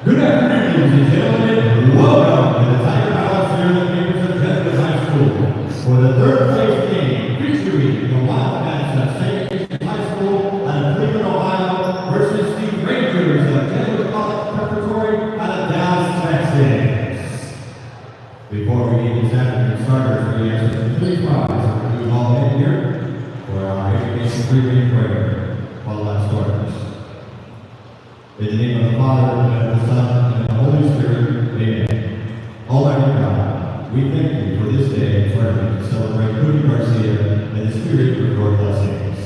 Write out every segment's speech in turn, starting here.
Good afternoon, ladies and gentlemen. Welcome to the Tiger Palace here in the campus of Jesuit High School for the third place game featuring the Wildcats of St. Ignatius High School out of Cleveland, Ohio versus the Rangers of Jesuit College Preparatory out of Dallas, Texas. Before we get this afternoon starters, we ask that you please rise and all in here for our education pregame prayer. Follow that starters. In the name of the Father, and of the Son, and of the Holy Spirit, amen. Almighty God, we thank you for this day and for everything to celebrate Garcia and the Spirit of your blessings.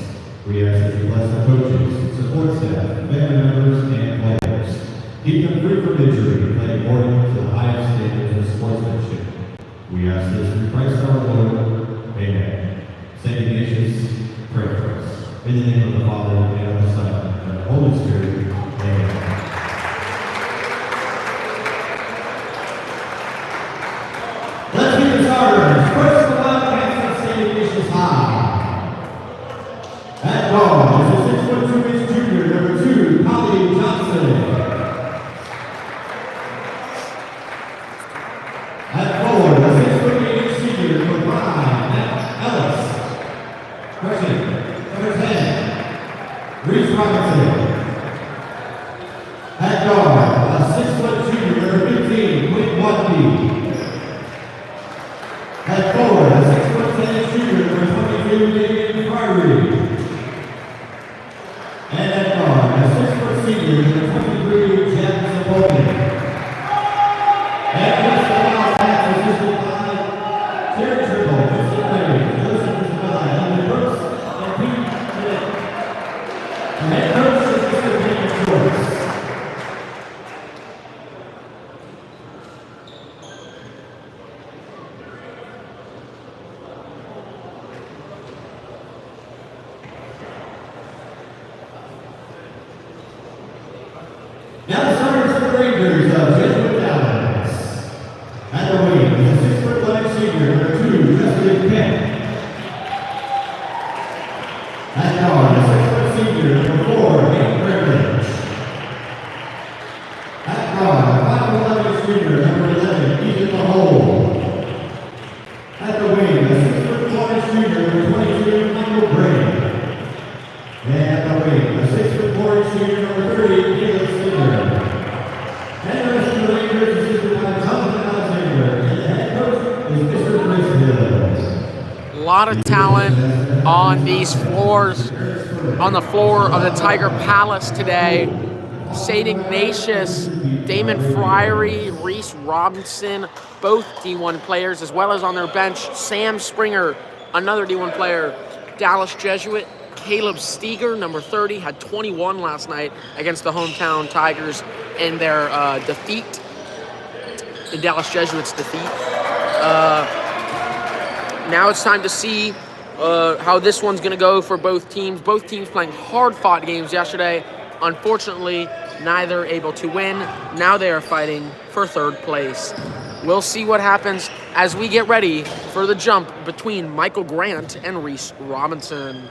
We ask that you bless the coaches, support staff, family members, and players. Keep them free from injury and play according to the highest standards of sportsmanship. We ask this through Christ our Lord. Amen. St. Ignatius, pray for us. In the name of the Father, and of the Son, and of the Holy Spirit, amen. Let's get the starters. First, the Wildcats of St. Ignatius High. At guard is a 6'2" junior, number 2, Polly Johnson. At forward, a 6'8" senior, number 5, Matt Ellis. Freshman, number 10, Reese Robinson. At guard, a 6' junior, number 15, Quinn Watney. At forward, a 6'10" junior, number 22, David Priory. And at guard, a 6' senior, number 23, Jeff Zapolnik. And just the Wildcats assisted by Terry Triple, Vincent Larry, Joseph Isabella, Henry Brooks, and Pete Schmidt. The head coach is Mr. Peter Schwartz. Now the starters for the Rangers of Jesuit Dallas. At the wing is a 6'11" senior, number 2, Justin Kemp. At guard, a 6' senior, number 4, Nate Privilege. At guard, a 5'11" senior, number 11, Ethan Mahole. At the wing, a 6'4" senior, number 22, Michael Gray. And at the wing, a 6'4" senior, number 30, Caleb Singer. And the rest of the Rangers is assisted by Jonathan Alexander. And the head coach is Mr. Chris Hill. A lot of talent on these floors, on the floor of the Tiger Palace today. St. Ignatius, Damon Friery, Reese Robinson, both D1 players, as well as on their bench, Sam Springer, another D1 player. Dallas Jesuit, Caleb Steger, number 30, had 21 last night against the hometown Tigers in their defeat, the Dallas Jesuits' defeat. Now it's time to see how this one's going to go for both teams. Both teams playing hard-fought games yesterday. Unfortunately, neither able to win. Now they are fighting for third place. We'll see what happens as we get ready for the jump between Michael Grant and Reese Robinson.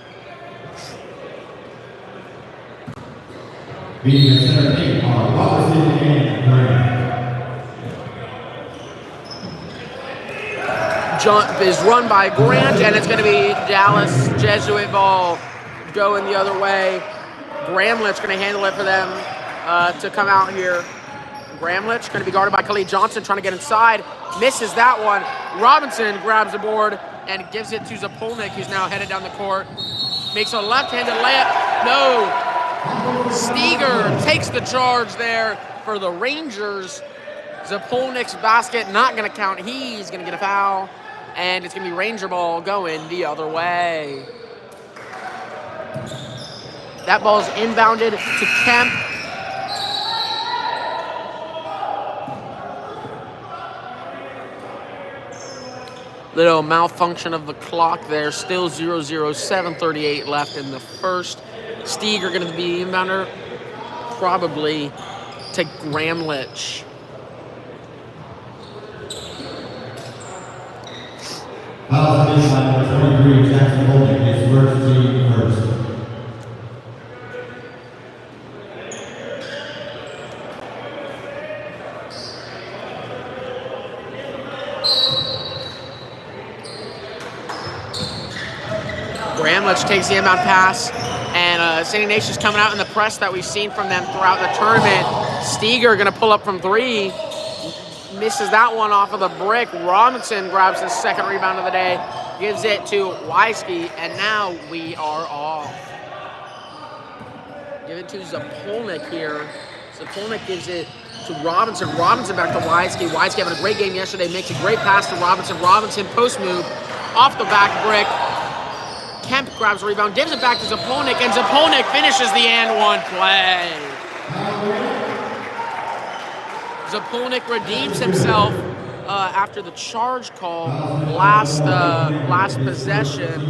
Being the center team are Robinson and Grant. Jump is run by Grant, and it's going to be Dallas Jesuit ball going the other way. Gramlich going to handle it for them to come out here. Gramlich going to be guarded by Khalid Johnson, trying to get inside. Misses that one. Robinson grabs the board and gives it to Zapolnik, who's now headed down the court. Makes a left-handed layup. No. Steger takes the charge there for the Rangers. Zapolnik's basket not going to count. He's going to get a foul, and it's going to be Ranger ball going the other way. That ball's inbounded to Kemp. Little malfunction of the clock there. Still 0-0, 7:38 left in the first. Steger going to be inbounder, probably to Gramlich. Foul is by number 23, Jackson Holding, his first team first. Bramlage takes the inbound pass, and St. Ignatius coming out in the press that we've seen from them throughout the tournament. Steger going to pull up from 3. Misses that one off of the brick. Robinson grabs his second rebound of the day, gives it to Weisky, and now we are off. Give it to Zapolnik here. Zapolnik gives it to Robinson. Robinson back to Weisky. Weisky having a great game yesterday, makes a great pass to Robinson. Robinson post move off the back brick. Kemp grabs the rebound, gives it back to Zapolnik, and Zapolnik finishes the and one play. Zapolnik redeems himself after the charge call last possession.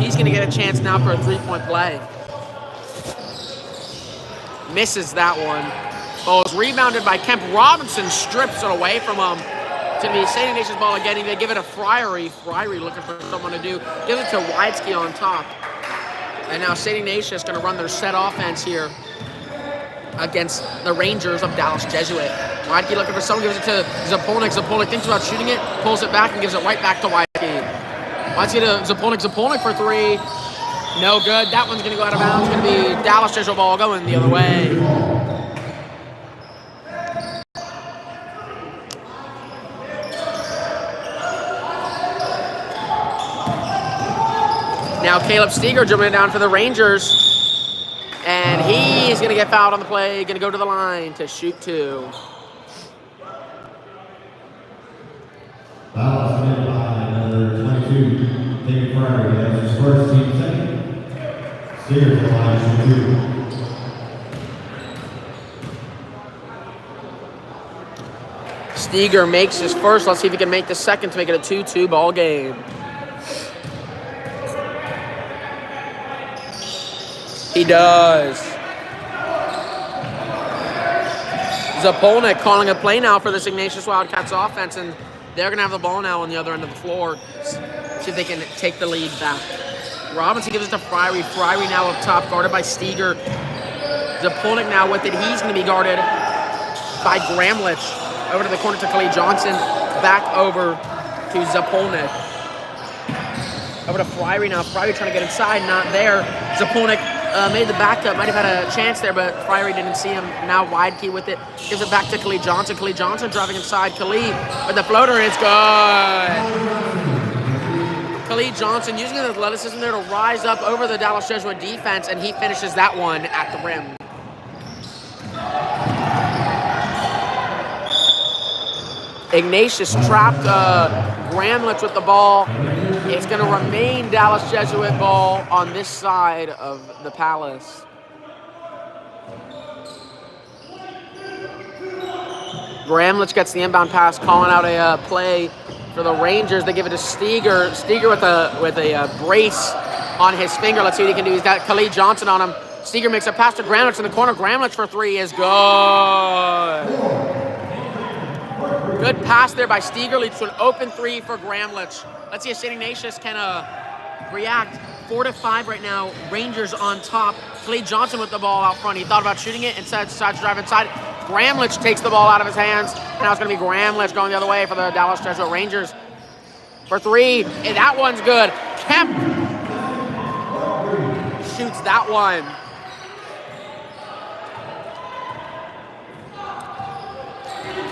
He's going to get a chance now for a 3-point play. Misses that one. Ball is rebounded by Kemp. Robinson strips it away from him. To be St. Ignatius ball again. They give it to Friary. Friary looking for someone to do. Gives it to Weitsky on top. And now St. Ignatius going to run their set offense here against the Rangers of Dallas Jesuit. Weitsky looking for someone, gives it to Zapolnik. Zapolnik thinks about shooting it, pulls it back, and gives it right back to Weitsky. Weitsky to Zapolnik. Zapolnik for 3. No good. That one's going to go out of bounds. It's going to be Dallas Jesuit ball going the other way. Now Caleb Steger dribbling down for the Rangers. And he's going to get fouled on the play. Going to go to the line to shoot 2. Foul committed by number 22, David Friary. That's his first, team second. Steger to the line to shoot 2. Steger makes his first. Let's see if he can make the second to make it a 2-2 ball game. He does. Zapolnik calling a play now for this Ignatius Wildcats offense, and they're going to have the ball now on the other end of the floor. See if they can take the lead back. Robinson gives it to Friary. Friary now up top, guarded by Steger. Zapolnik now with it. He's going to be guarded by Gramlich. Over to the corner to Khalid Johnson. Back over to Zapolnik. Over to Friary now. Friary trying to get inside. Not there. Zapolnik made the backup. Might have had a chance there, but Friary didn't see him. Now Weidke with it. Gives it back to Khalid Johnson. Khalid Johnson driving inside. Khalid with the floater. It's good. Khalid Johnson using his athleticism there to rise up over the Dallas Jesuit defense, and he finishes that one at the rim. Ignatius trapped Gramlich with the ball. It's going to remain Dallas Jesuit ball on this side of the Palace. Gramlich gets the inbound pass, calling out a play for the Rangers. They give it to Steger. Steger with a brace on his finger. Let's see what he can do. He's got Khalid Johnson on him. Steger makes a pass to Gramlich in the corner. Gramlich for 3 is good. Good pass there by Steger, leads to an open 3 for Gramlich. Let's see if St. Ignatius can react. 4-5 right now. Rangers on top. Khalid Johnson with the ball out front. He thought about shooting it, instead decides to drive inside. Gramlich takes the ball out of his hands. And now it's going to be Gramlich going the other way for the Dallas Jesuit Rangers. For 3, and that one's good. Kemp shoots that one.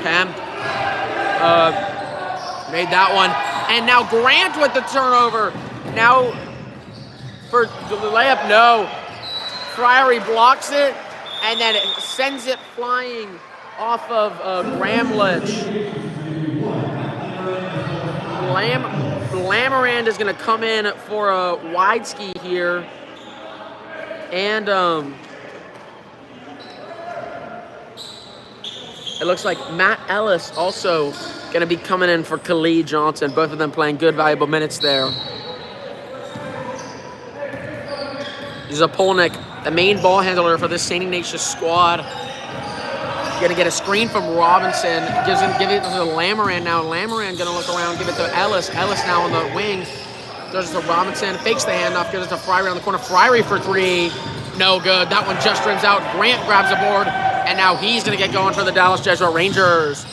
Kemp made that one. And now Grant with the turnover. Now for the layup, no. Friary blocks it, and then it sends it flying off of Gramlich. Lamarand is going to come in for a Weidke here. And it looks like Matt Ellis also going to be coming in for Khalid Johnson. Both of them playing good, valuable minutes there. Zapolnik, the main ball handler for this St. Ignatius squad. Going to get a screen from Robinson. Give it to Lamarand now. Lamarand going to look around, give it to Ellis. Ellis now on the wing. Throws it to Robinson. Fakes the handoff. Gives it to Friary on the corner. Friary for 3. No good. That one just rims out. Grant grabs the board. And now he's going to get going for the Dallas Jesuit Rangers.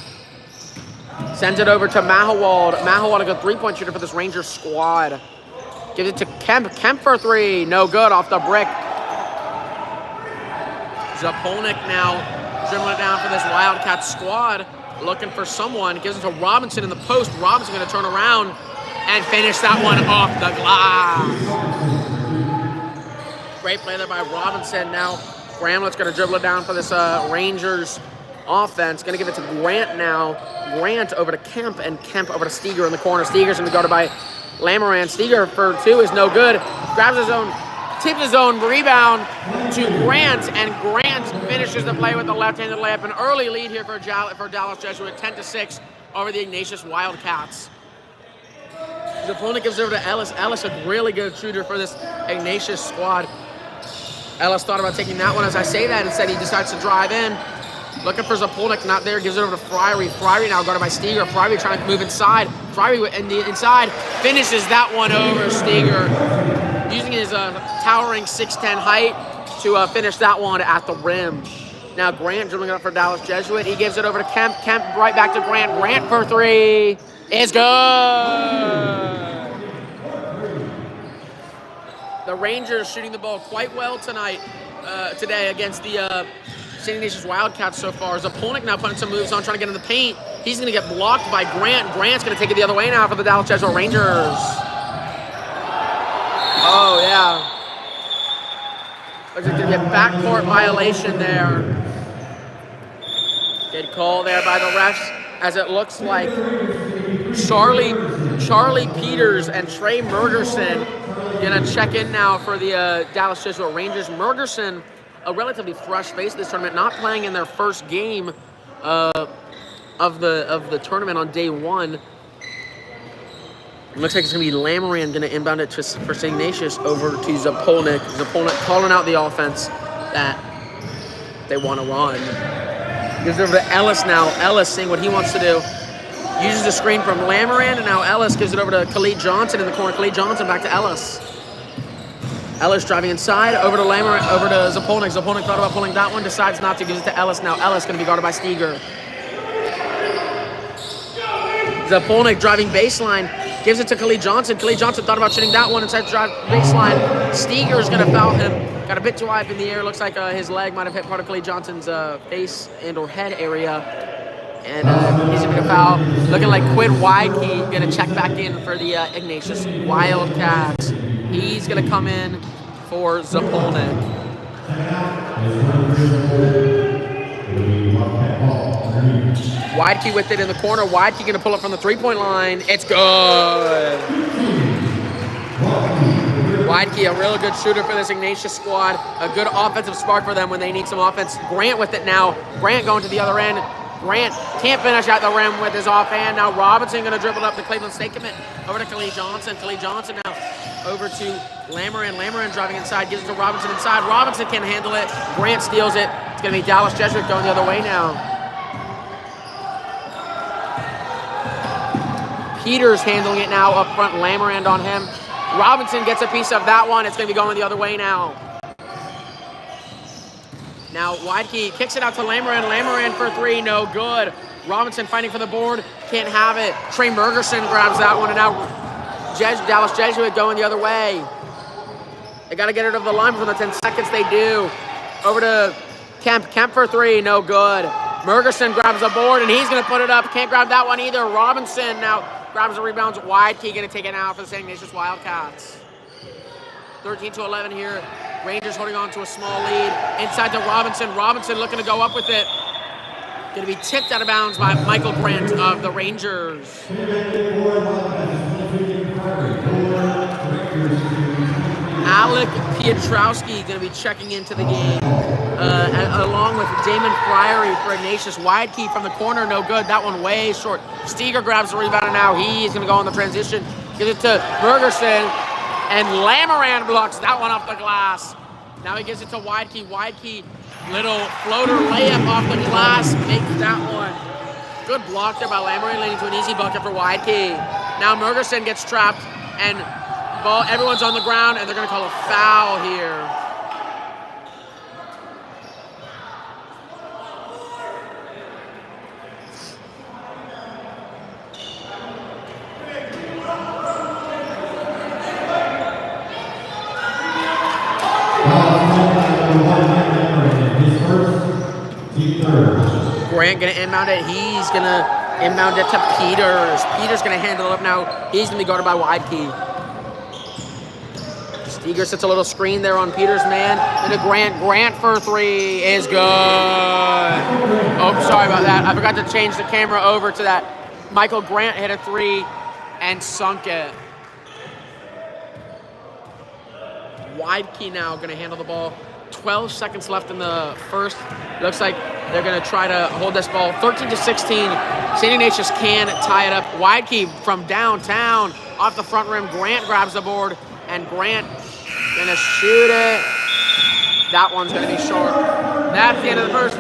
Sends it over to Mahawald. Mahawald, a good 3-point shooter for this Rangers squad. Gives it to Kemp. Kemp for three. No good off the brick. Zapolnik now dribbling it down for this Wildcat squad. Looking for someone. Gives it to Robinson in the post. Robinson going to turn around and finish that one off the glass. Great play there by Robinson. Now Bramlett's going to dribble it down for this Rangers offense. Going to give it to Grant now. Grant over to Kemp, and Kemp over to Steger in the corner. Steger's going to go to by Lamoran. Steger for two is no good. Grabs his own, tips his own rebound to Grant, and Grant finishes the play with the left-handed layup. An early lead here for Dallas Jesuit, 10-6 over the Ignatius Wildcats. His opponent gives it over to Ellis. Ellis, a really good shooter for this Ignatius squad. Ellis thought about taking that one as I say that. Instead, he decides to drive in. Looking for Zapolnik, not there. Gives it over to Fryery. Fryery now guarded by Steger. Fryery trying to move inside. Fryery in the inside finishes that one over Steger, using his towering 6'10" height to finish that one at the rim. Now Grant dribbling it up for Dallas Jesuit. He gives it over to Kemp. Kemp right back to Grant. Grant for three is good. The Rangers shooting the ball quite well today against the St. Ignatius Wildcats so far. Zapolnik now putting some moves on, trying to get in the paint. He's going to get blocked by Grant. Grant's going to take it the other way now for the Dallas Jesuit Rangers. Oh, yeah. Looks like there's going to be a backcourt violation there. Good call there by the refs, as it looks like Charlie Peters and Trey Mergerson going to check in now for the Dallas Jesuit Rangers. Mergerson, a relatively fresh face this tournament, not playing in their first game of the tournament on day one. It looks like it's going to be Lamoran going to inbound it for St. Ignatius over to Zapolnik. Zapolnik calling out the offense that they want to run. Gives it over to Ellis now. Ellis seeing what he wants to do. Uses the screen from Lamoran, and now Ellis gives it over to Khalid Johnson in the corner. Khalid Johnson back to Ellis. Ellis driving inside, over to Lamoran, over to Zapolnik. Zapolnik thought about pulling that one, decides not to, gives it to Ellis. Now Ellis going to be guarded by Steger. Zapolnik driving baseline, gives it to Khalid Johnson. Khalid Johnson thought about shooting that one, inside to drive baseline. Steger is going to foul him. Got a bit too high up in the air. Looks like his leg might have hit part of Khalid Johnson's face and or head area. And he's going to foul. Looking like Quinn Widekey going to check back in for the Ignatius Wildcats. He's going to come in for Zapolnik. Widekey with it in the corner. Widekey going to pull it from the three-point line. It's good. Widekey, a real good shooter for this Ignatius squad. A good offensive spark for them when they need some offense. Grant with it now. Grant going to the other end. Grant can't finish at the rim with his offhand. Now Robinson going to dribble up the Cleveland State commit over to Khalid Johnson. Khalid Johnson now over to Lamoran. Lamoran driving inside, gives it to Robinson inside. Robinson can't handle it. Grant steals it. It's going to be Dallas Jesuit going the other way now. Peters handling it now up front. Lamoran on him. Robinson gets a piece of that one. It's going to be going the other way now. Now Widekey kicks it out to Lamoran. Lamoran for three, no good. Robinson fighting for the board, can't have it. Trey Mergerson grabs that one, and now Dallas Jesuit going the other way. They got to get it over the line within the 10 seconds. They do. Over to Kemp. Kemp for three, no good. Mergerson grabs the board, and he's going to put it up. Can't grab that one either. Robinson now grabs the rebounds. Widekey going to take it out for the St. Ignatius Wildcats. 13-11 here. Rangers holding on to a small lead. Inside to Robinson. Robinson looking to go up with it. Going to be tipped out of bounds by Michael Grant of the Rangers. Alec Pietrowski going to be checking into the game, along with Damon Fryery for Ignatius. Widekey from the corner, no good. That one way short. Steger grabs the rebound, and now he's going to go on the transition. Gives it to Mergerson. And Lamoran blocks that one off the glass. Now he gives it to Widekey. Widekey, little floater layup off the glass, makes that one. Good block there by Lamoran, leading to an easy bucket for Widekey. Now Mergerson gets trapped, and everyone's on the ground, and they're going to call a foul here. third. Grant gonna inbound it. He's gonna inbound it to Peters. Peters gonna handle it up now. He's gonna be guarded by Widekey. Steger sets a little screen there on Peters' man. Into Grant. Grant for three is good. Oh, sorry about that. I forgot to change the camera over to that. Michael Grant hit a three and sunk it. Widekey now going to handle the ball. 12 seconds left in the first. Looks like they're going to try to hold this ball. 13-16. St. Ignatius can tie it up. Widekey from downtown off the front rim. Grant grabs the board, and Grant going to shoot it. That one's going to be short. That's the end of the first.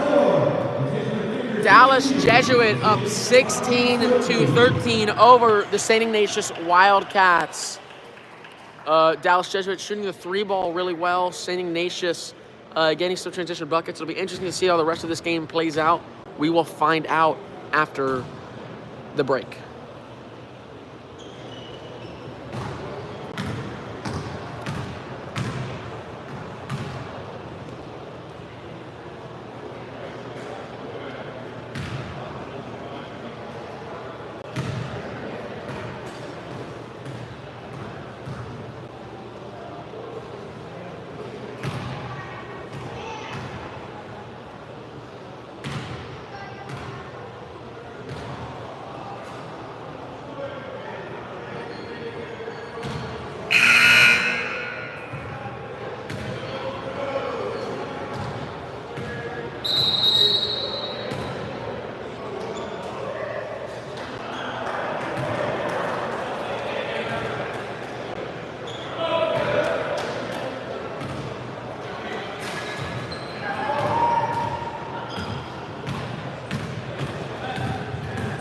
Dallas Jesuit up 16-13 over the St. Ignatius Wildcats. Dallas Jesuit shooting the three ball really well. St. Ignatius getting some transition buckets. It'll be interesting to see how the rest of this game plays out. We will find out after the break.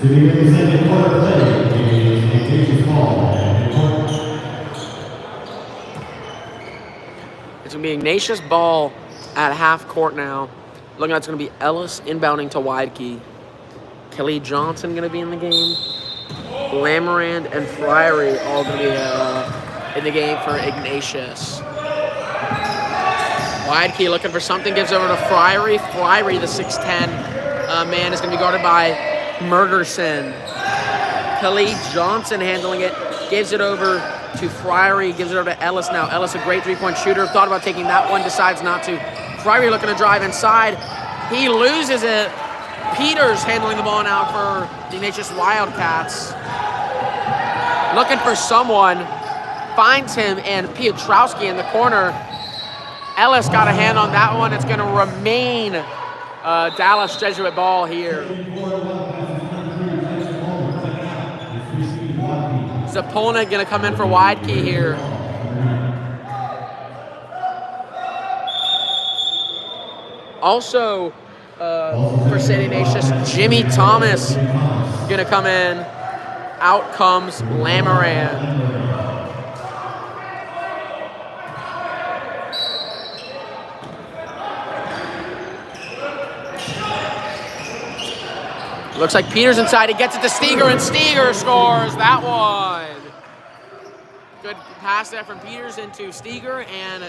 To begin the second quarter play, is Ignatius ball. It's going to be Ignatius ball at half court now. Looking like it's going to be Ellis inbounding to Widekey. Kelly Johnson going to be in the game. Lamarand and Fryery all going to be in the game for Ignatius. Widekey looking for something, gives over to Fryery. Fryery, the 6'10 man, is going to be guarded by Mergerson. Kelly Johnson handling it, gives it over to Fryery, gives it over to Ellis now. Ellis, a great three-point shooter, thought about taking that one, decides not to. Fryery looking to drive inside. He loses it. Peters handling the ball now for the Ignatius Wildcats. Looking for someone, finds him, and Piotrowski in the corner. Ellis got a hand on that one. It's going to remain Dallas Jesuit ball here. Zapolnik going to come in for Widekey here. Also, for St. Ignatius, Jimmy Thomas going to come in. Out comes Lamarand. Looks like Peters inside. He gets it to Steger, and Steger scores that one. Good pass there from Peters into Steger, and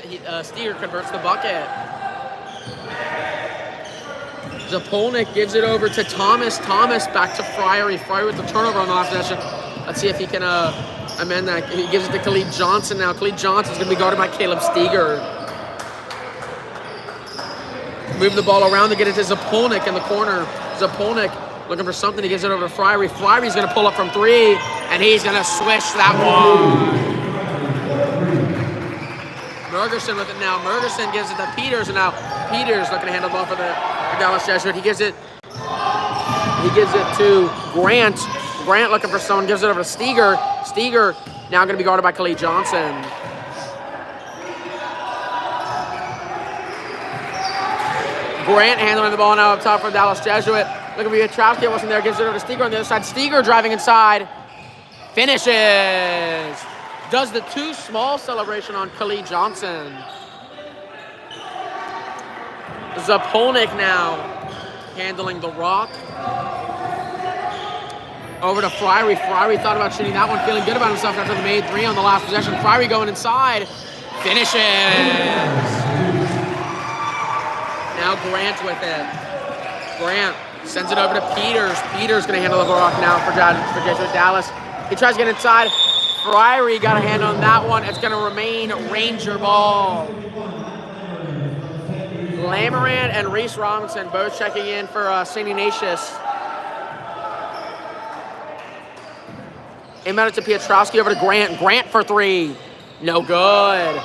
Steger converts the bucket. Zapolnik gives it over to Thomas. Thomas back to Fryery. Fryery with the turnover on the last possession. Let's see if he can amend that. He gives it to Khalid Johnson now. Khalid Johnson's going to be guarded by Caleb Steger. Move the ball around to get it to Zapolnik in the corner. Zapolnik looking for something. He gives it over to Fryery. Fryery's going to pull up from three, and he's going to swish that one. Mergerson with it now. Mergerson gives it to Peters, and now Peters looking to handle the ball for the Dallas Jesuit. He gives it to Grant. Grant looking for someone, gives it over to Steger. Steger now going to be guarded by Khalid Johnson. Grant handling the ball now up top for Dallas Jesuit. Looking for Piotrowski, wasn't there, gives it over to Steger on the other side. Steger driving inside. Finishes. Does the too small celebration on Khalid Johnson. Zapolnik now handling the rock. Over to Fryery. Fryery thought about shooting that one, feeling good about himself after the made three on the last possession. Fryery going inside. Finishes. Now Grant with it. Grant sends it over to Peters. Peters going to handle the rock now for Jesuit Dallas. He tries to get inside. Friary got a hand on that one. It's going to remain Ranger ball. Lamoran and Reese Robinson both checking in for St. Ignatius. Inbound to Pietrowski over to Grant. Grant for three. No good.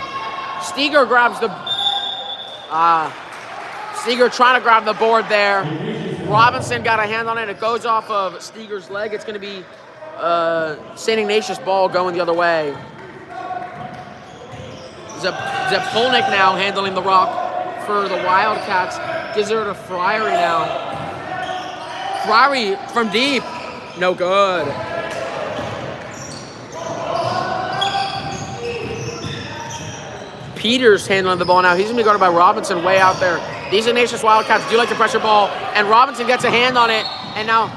Steger grabs the... Steger trying to grab the board there. Robinson got a hand on it. It goes off of Steger's leg. It's going to be St. Ignatius ball going the other way. Zapolnik now handling the rock for the Wildcats. Gives her to Friary now. Friary from deep. No good. Peters handling the ball now. He's going to be guarded by Robinson way out there. These Ignatius Wildcats do like the pressure ball, and Robinson gets a hand on it. And now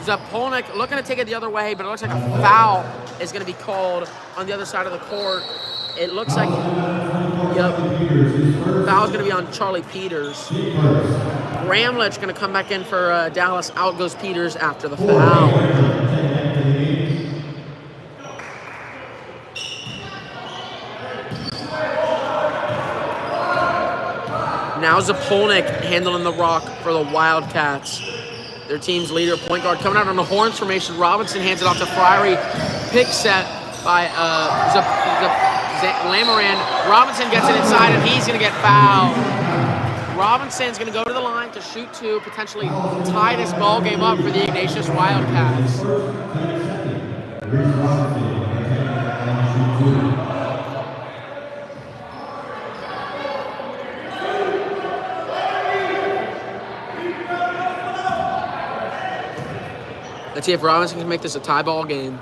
Zapolnik looking to take it the other way, but it looks like a foul is going to be called on the other side of the court. It looks like, yep, foul's going to be on Charlie Peters. Bramlich going to come back in for Dallas. Out goes Peters after the foul. Now Zapolnik handling the rock for the Wildcats. Their team's leader, point guard, coming out on the horns formation. Robinson hands it off to Friary. Pick set by Lamoran. Robinson gets it inside, and he's going to get fouled. Robinson's going to go to the line to shoot two, potentially tie this ball game up for the Ignatius Wildcats. Let's see if Robinson can make this a tie ball game.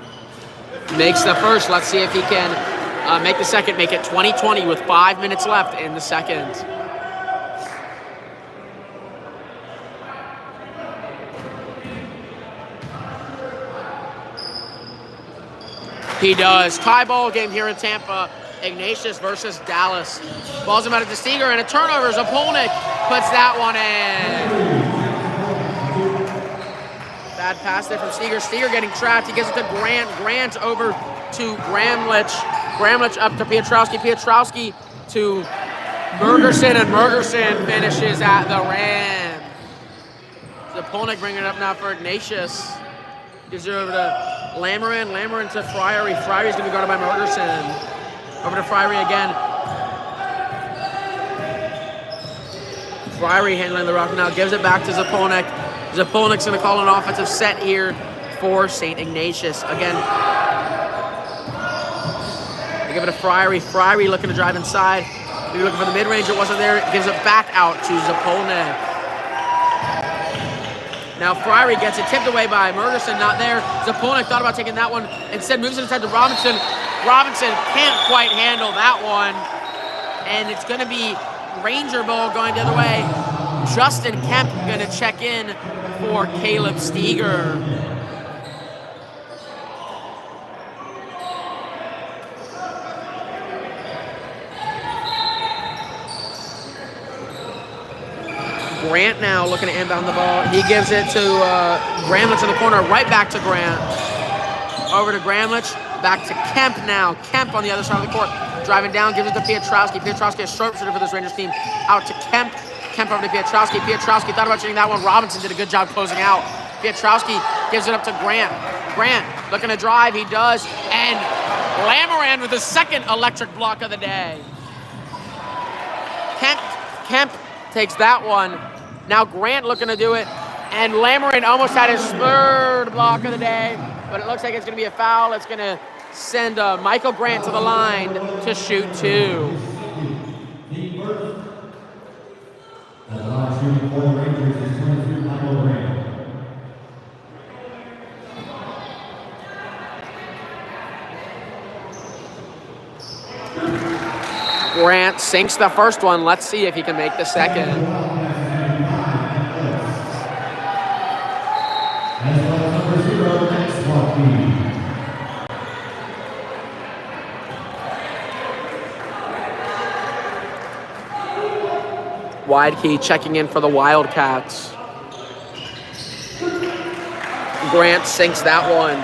Makes the first. Let's see if he can make the second, make it 20-20 with 5 minutes left in the second. He does. Tie ball game here in Tampa. Ignatius versus Dallas. Ball's about to Steger, and a turnover. Zapolnik puts that one in. Bad pass there from Steger. Steger getting trapped. He gives it to Grant. Grant over to Gramlich. Gramlich up to Pietrowski. Pietrowski to Bergerson, and Bergerson finishes at the rim. Zapolnik bringing it up now for Ignatius. Gives it over to Lamoran. Lamoran to Friary. Friary's going to be guarded by Bergerson. Over to Friary again. Friary handling the rock now. Gives it back to Zapolnik. Zapolnik's going to call an offensive set here for St. Ignatius. Again, they give it to Friary. Friary looking to drive inside. Maybe looking for the mid-range. It wasn't there. It gives it back out to Zapolnik. Now Friary gets it tipped away by Mergerson. Not there. Zapolnik thought about taking that one. Instead moves it inside to Robinson. Robinson can't quite handle that one. And it's going to be Ranger ball going the other way. Justin Kemp going to check in for Caleb Steger. Grant now looking to inbound the ball. He gives it to Gramlich in the corner. Right back to Grant. Over to Gramlich. Back to Kemp now. Kemp on the other side of the court. Driving down, gives it to Pietrowski. Pietrowski a sharpshooter for this Rangers team. Out to Kemp. Kemp over to Pietrowski. Pietrowski thought about shooting that one. Robinson did a good job closing out. Pietrowski gives it up to Grant. Grant looking to drive. He does. And Lamoran with the second electric block of the day. Kemp takes that one. Now Grant looking to do it. And Lamoran almost had his third block of the day. But it looks like it's going to be a foul. It's going to send Michael Grant to the line to shoot two. The line shooting for the Rangers is 23 Michael Grant. Grant sinks the first one. Let's see if he can make the second. Wide key checking in for the Wildcats. Grant sinks that one.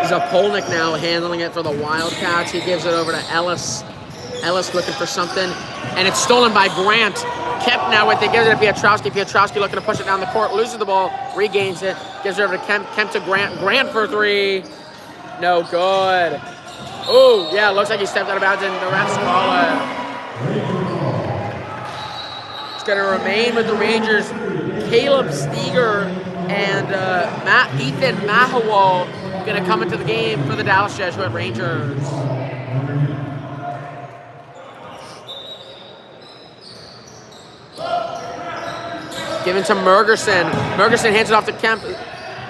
Zapolnik now handling it for the Wildcats. He gives it over to Ellis. Ellis looking for something, and it's stolen by Grant. Kemp now with it, gives it to Pietrowski. Pietrowski looking to push it down the court, loses the ball, regains it, gives it over to Kemp. Kemp to Grant. Grant for three. No good. Oh, yeah, looks like he stepped out of bounds, and the refs call it. It's going to remain with the Rangers. Caleb Steger and Ethan Mahawal going to come into the game for the Dallas Jesuit Rangers. Given to Mergerson. Mergerson hands it off to Kemp.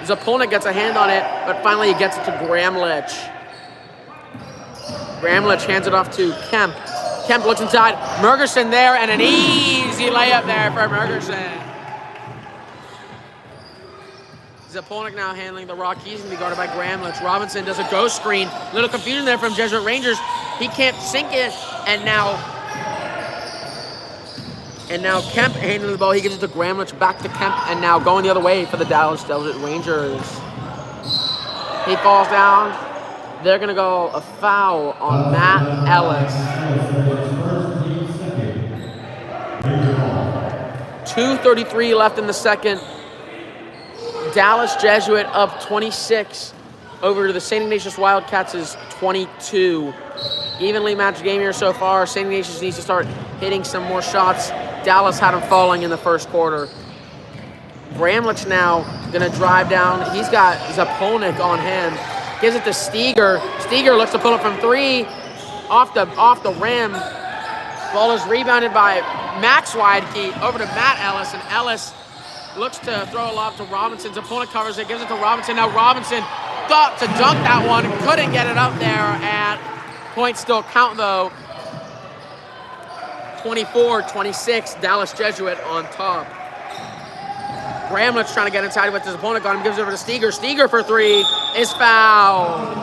Zapolnik gets a hand on it, but finally he gets it to Gramlich. Gramlich hands it off to Kemp. Kemp looks inside. Mergerson there, and an easy layup there for Mergerson. Zapolnik now handling the rock. He's going to be guarded by Gramlich. Robinson does a ghost screen. Little confusion there from Jesuit Rangers. He can't sink it, and now Kemp handling the ball. He gives it to Gramlich, back to Kemp, and now going the other way for the Dallas Jesuit Rangers. He falls down. They're going to go a foul on Matt Ellis. 2:33 left in the second. Dallas Jesuit up 26 over to the St. Ignatius Wildcats' 22. Evenly matched game here so far. St. Ignatius needs to start hitting some more shots. Dallas had him falling in the first quarter. Gramlich now going to drive down. He's got Zapolnik on him. Gives it to Steger. Steger looks to pull it from three. Off the rim. Ball is rebounded by Max Weidke over to Matt Ellis, and Ellis looks to throw a lob to Robinson. Zapolnik covers it, gives it to Robinson. Now Robinson thought to dunk that one, couldn't get it up there, and points still count though. 24-26, Dallas Jesuit on top. Gramlich trying to get inside with his opponent on him, gives it over to Steger. Steger for three is fouled.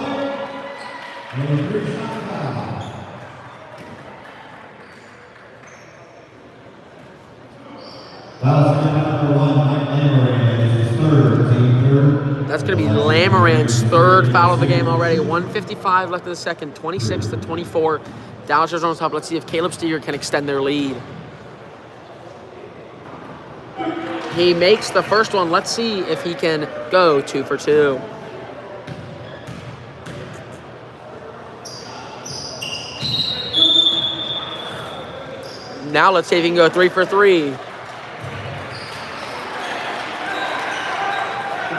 That's going to be Lamoran's third foul of the game already. 1:55 left in the second, 26-24. Dallas is on top. Let's see if Caleb Steger can extend their lead. He makes the first one. Let's see if he can go 2 for 2. Now let's see if he can go 3 for 3.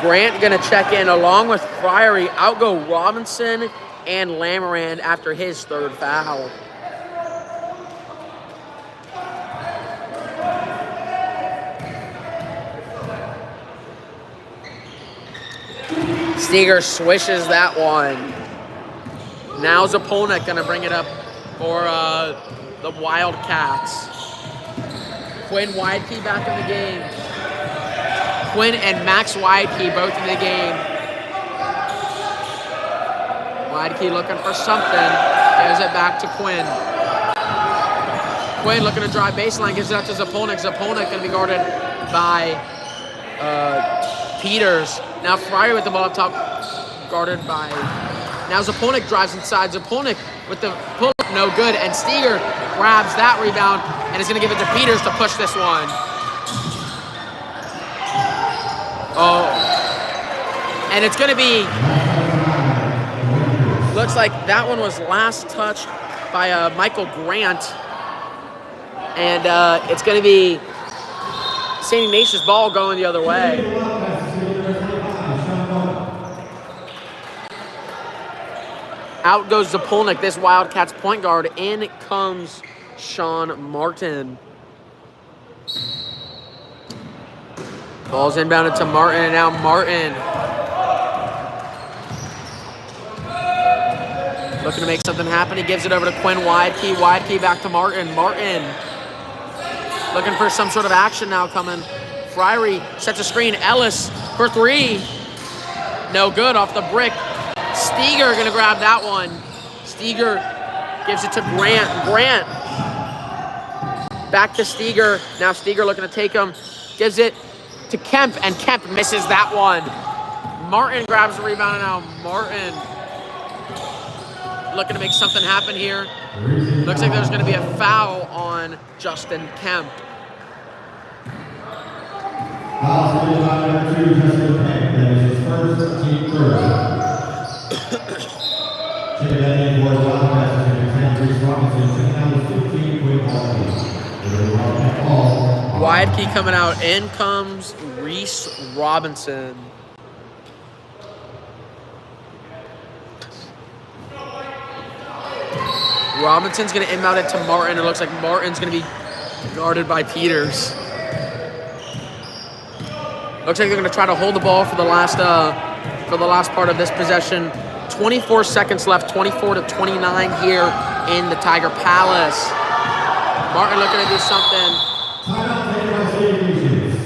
Grant gonna check in along with Friary. Out go Robinson and Lamoran after his third foul. Steger swishes that one. Now Zapolnik gonna bring it up for the Wildcats. Quinn Weidke back in the game. Quinn and Max Weidke both in the game. Weidke looking for something. Gives it back to Quinn. Quinn looking to drive baseline. Gives it out to Zapolnik. Zapolnik going to be guarded by Peters. Now Fryer with the ball up top. Guarded by... Now Zapolnik drives inside. Zapolnik with the pull-up. No good. And Steger grabs that rebound and is going to give it to Peters to push this one. Oh, and it's going to be, looks like that one was last touched by Michael Grant. And it's going to be St. Ignatius ball going the other way. Out goes Zapolnik, this Wildcats point guard. In comes Sean Martin. Ball's inbounded to Martin, and now Martin looking to make something happen. He gives it over to Quinn Weidke. Weidke back to Martin. Martin looking for some sort of action now coming. Friary sets a screen. Ellis for three. No good off the brick. Steger going to grab that one. Steger gives it to Grant. Grant Back to Steger. Now Steger looking to take him. Gives it to Kemp, and Kemp misses that one. Martin grabs the rebound, and now Martin looking to make something happen here. Looks like there's going to be a foul on Justin Kemp. Foul committed by number 2, Justin Kemp. That is his first team third. Checking that in for the Wildcats is going to 10, Reese Robinson. Checking out his 15-point ball. Wide key coming out. In comes Reese Robinson. Robinson's going to inbound it to Martin. It looks like Martin's going to be guarded by Peters. Looks like they're going to try to hold the ball for the last part of this possession. 24 seconds left, 24-29 here in the Tiger Palace. Martin looking to do something.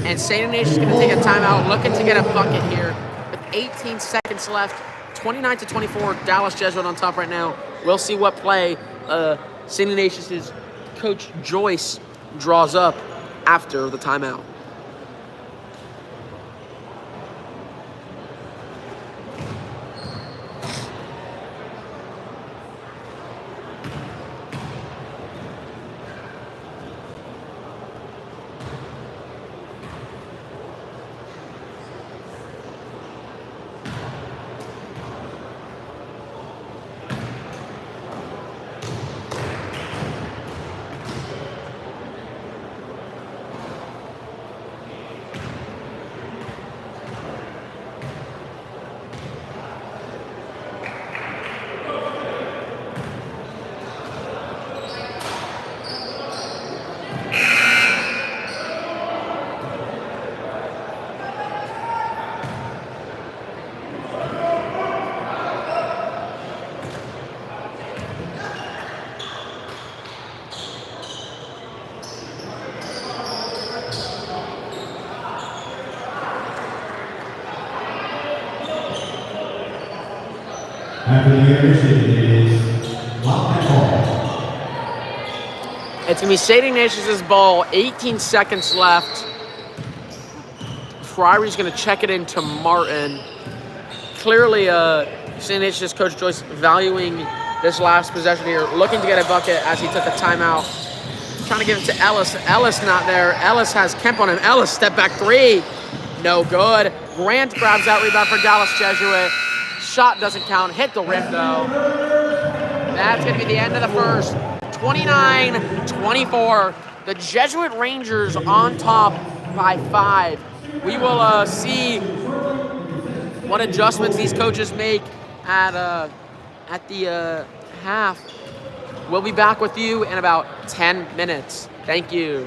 And St. Ignatius is going to take a timeout, looking to get a bucket here. With 18 seconds left, 29-24, Dallas Jesuit on top right now. We'll see what play St. Ignatius' coach Joyce draws up after the timeout. After the intermission, it is Wildcat ball. It's going to be St. Ignatius' ball, 18 seconds left. Fryery's going to check it into Martin. Clearly, St. Ignatius coach Joyce valuing this last possession here, looking to get a bucket as he took a timeout. Trying to give it to Ellis. Ellis not there. Ellis has Kemp on him. Ellis step back three. No good. Grant grabs that rebound for Dallas Jesuit. Shot doesn't count. Hit the rim, though. That's going to be the end of the first. 29-24. The Jesuit Rangers on top by 5. We will see what adjustments these coaches make at the half. We'll be back with you in about 10 minutes. Thank you.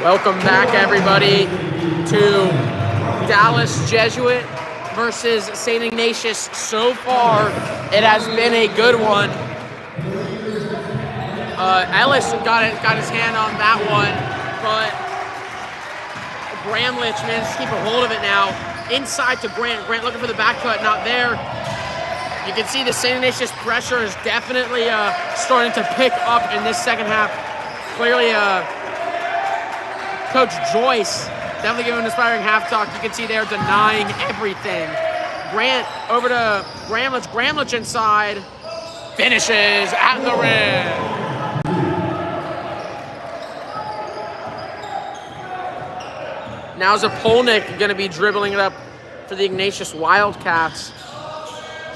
Welcome back, everybody, to Dallas Jesuit versus St. Ignatius. So far, it has been a good one. Ellis got his hand on that one, but Bramlich managed to keep a hold of it now. Inside to Grant. Grant looking for the back cut, not there. You can see the St. Ignatius pressure is definitely starting to pick up in this second half. Clearly, Coach Joyce definitely giving an inspiring half talk. You can see they're denying everything. Grant over to Gramlich. Gramlich inside. Finishes at the rim. Now Zapolnik going to be dribbling it up for the Ignatius Wildcats.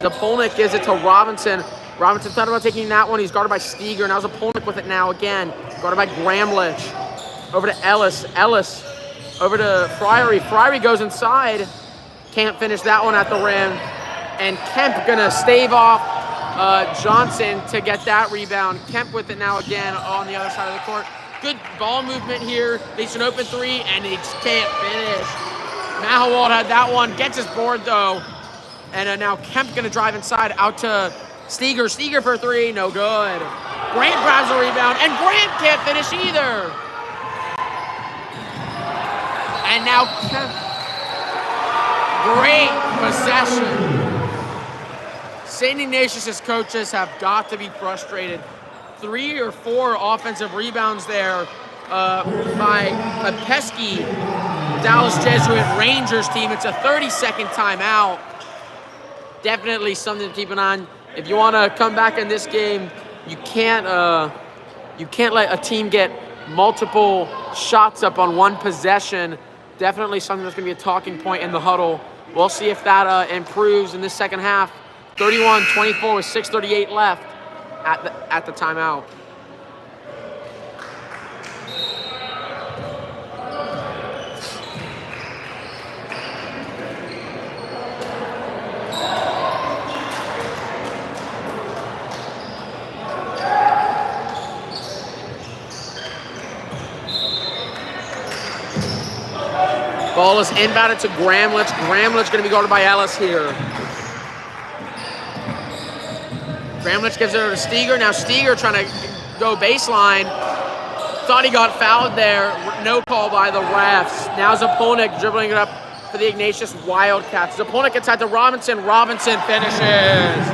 Zapolnik gives it to Robinson. Robinson thought about taking that one. He's guarded by Steger. Now Zapolnik with it now again. Guarded by Gramlich. Over to Ellis. Ellis over to Fryery. Fryery goes inside. Can't finish that one at the rim. And Kemp going to stave off Johnson to get that rebound. Kemp with it now again on the other side of the court. Good ball movement here. Leads an open three, and he just can't finish. Mahowald had that one. Gets his board, though. And now Kemp going to drive inside out to Steger. Steger for three. No good. Grant grabs a rebound, and Grant can't finish either. And now Kemp. Great possession. St. Ignatius' coaches have got to be frustrated. 3 or 4 offensive rebounds there by a pesky Dallas Jesuit Rangers team. It's a 30-second timeout. Definitely something to keep an eye on. If you want to come back in this game, you can't let a team get multiple shots up on one possession. Definitely something that's going to be a talking point in the huddle. We'll see if that improves in this second half. 31-24 with 6:38 left at the timeout. Ball is inbounded to Gramlich. Gramlich going to be guarded by Ellis here. Gramlich gives it over to Steger. Now Steger trying to go baseline. Thought he got fouled there. No call by the refs. Now Zapolnik dribbling it up for the Ignatius Wildcats. Zapolnik inside to Robinson. Robinson finishes.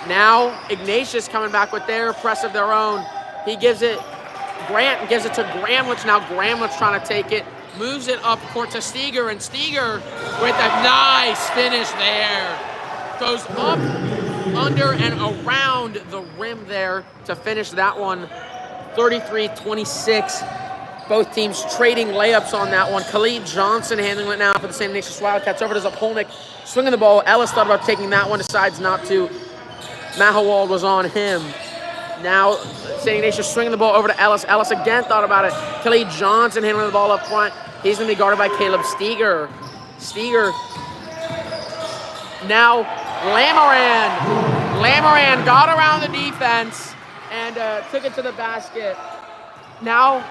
Now Ignatius coming back with their press of their own. He gives it, Grant gives it to Gramlich. Now Gramlich trying to take it. Moves it up court to Steger. And Steger with a nice finish there. Goes up, under, and around the rim there to finish that one. 33-26. Both teams trading layups on that one. Khalid Johnson handling it now for the St. Ignatius Wildcats. Over to Zapolnik, swinging the ball. Ellis thought about taking that one, decides not to. Mahowald was on him. Now St. Ignatius swinging the ball over to Ellis. Ellis again thought about it. Khalid Johnson handling the ball up front. He's going to be guarded by Caleb Steger. Steger. Now Lamoran got around the defense and took it to the basket. Now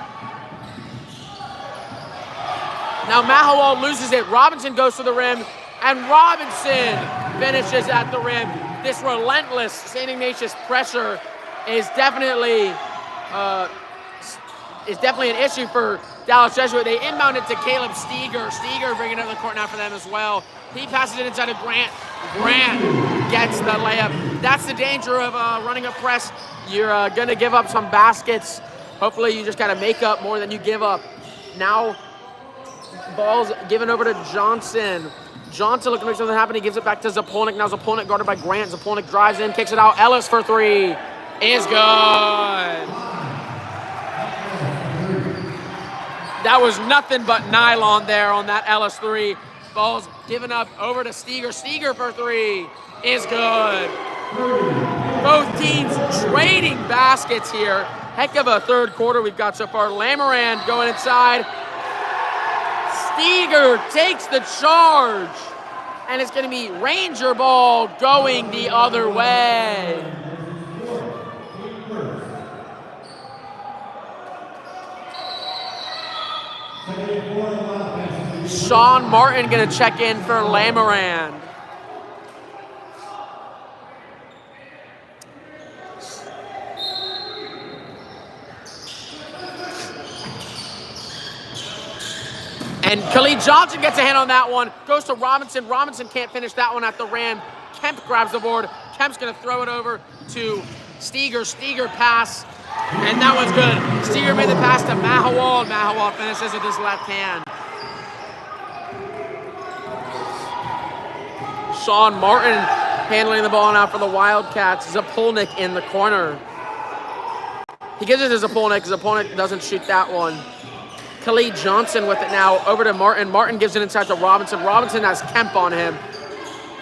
Mahowald loses it. Robinson goes to the rim, and Robinson finishes at the rim. This relentless St. Ignatius pressure is definitely an issue for Dallas Jesuit. They inbound it to Caleb Steger. Steger bringing it to the court now for them as well. He passes it inside of Grant. Grant gets the layup. That's the danger of running a press. You're going to give up some baskets. Hopefully you just got to make up more than you give up. Now ball's given over to Johnson. Johnson looking to make something happen. He gives it back to Zapolnik. Now Zapolnik guarded by Grant. Zapolnik drives in, kicks it out. Ellis for three is good. That was nothing but nylon there on that Ellis three. Ball's given up over to Steger. Steger for three is good. Both teams trading baskets here. Heck of a third quarter we've got so far. Lamoran going inside. Steger takes the charge. And it's going to be Ranger ball going the other way. Sean Martin gonna check in for Lamoran. And Khalid Johnson gets a hand on that one. Goes to Robinson. Robinson can't finish that one at the rim. Kemp grabs the board. Kemp's going to throw it over to Steger. Steger pass. And that was good. Steger made the pass to Mahawald. Mahawald finishes with his left hand. Sean Martin handling the ball now for the Wildcats. Zapolnik in the corner. He gives it to Zapolnik. Zapolnik doesn't shoot that one. Khalid Johnson with it now over to Martin. Martin gives it inside to Robinson. Robinson has Kemp on him.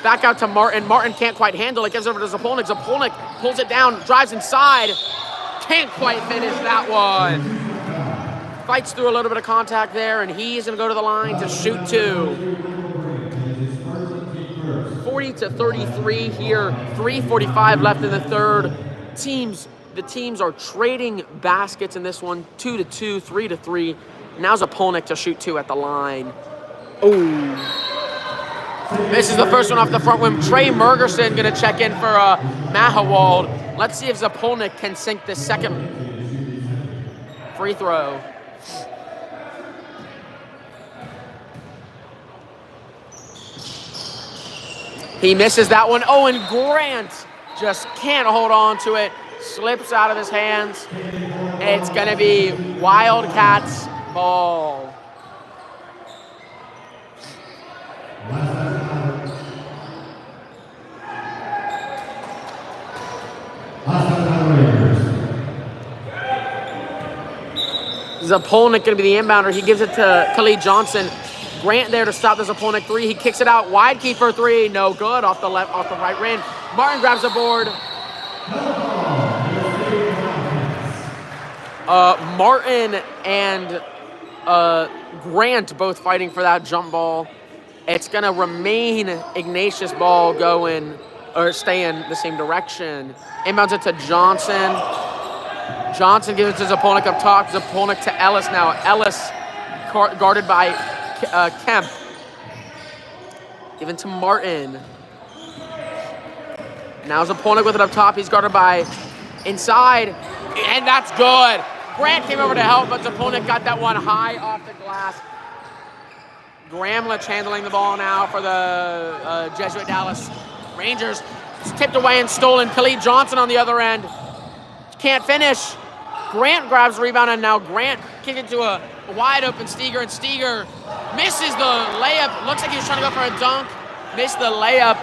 Back out to Martin. Martin can't quite handle it. Gives over to Zapolnik. Zapolnik pulls it down, drives inside. Can't quite finish that one. Fights through a little bit of contact there, and he's going to go to the line to shoot two. 40-33 here. 3:45 left in the third. The teams are trading baskets in this one. 2-2, 3-3. Now Zapolnik to shoot two at the line. Ooh. This is the first one off the front rim. Trey Mergerson going to check in for Mahawald. Let's see if Zapolnik can sink this second free throw. He misses that one. Oh, and Grant just can't hold on to it. Slips out of his hands. It's going to be Wildcats ball. Zapolnik going to be the inbounder. He gives it to Khalid Johnson. Grant there to stop the Zapolnik three. He kicks it out wide, key for three. No good off the right rim. Martin grabs the board. Martin and Grant both fighting for that jump ball. It's going to remain Ignatius ball going or staying the same direction. Inbounds it to Johnson. Johnson gives it to Zapolnik up top. Zapolnik to Ellis now. Ellis guarded by Kemp. Given to Martin. Now Zapolnik with it up top. He's guarded by inside. And that's good. Grant came over to help, but Zapolnik got that one high off the glass. Gramlich handling the ball now for the Jesuit Dallas Rangers. It's tipped away and stolen. Khalid Johnson on the other end. Can't finish. Grant grabs the rebound, and now Grant kicks it to a wide open Steger, and Steger misses the layup. Looks like he was trying to go for a dunk. Missed the layup.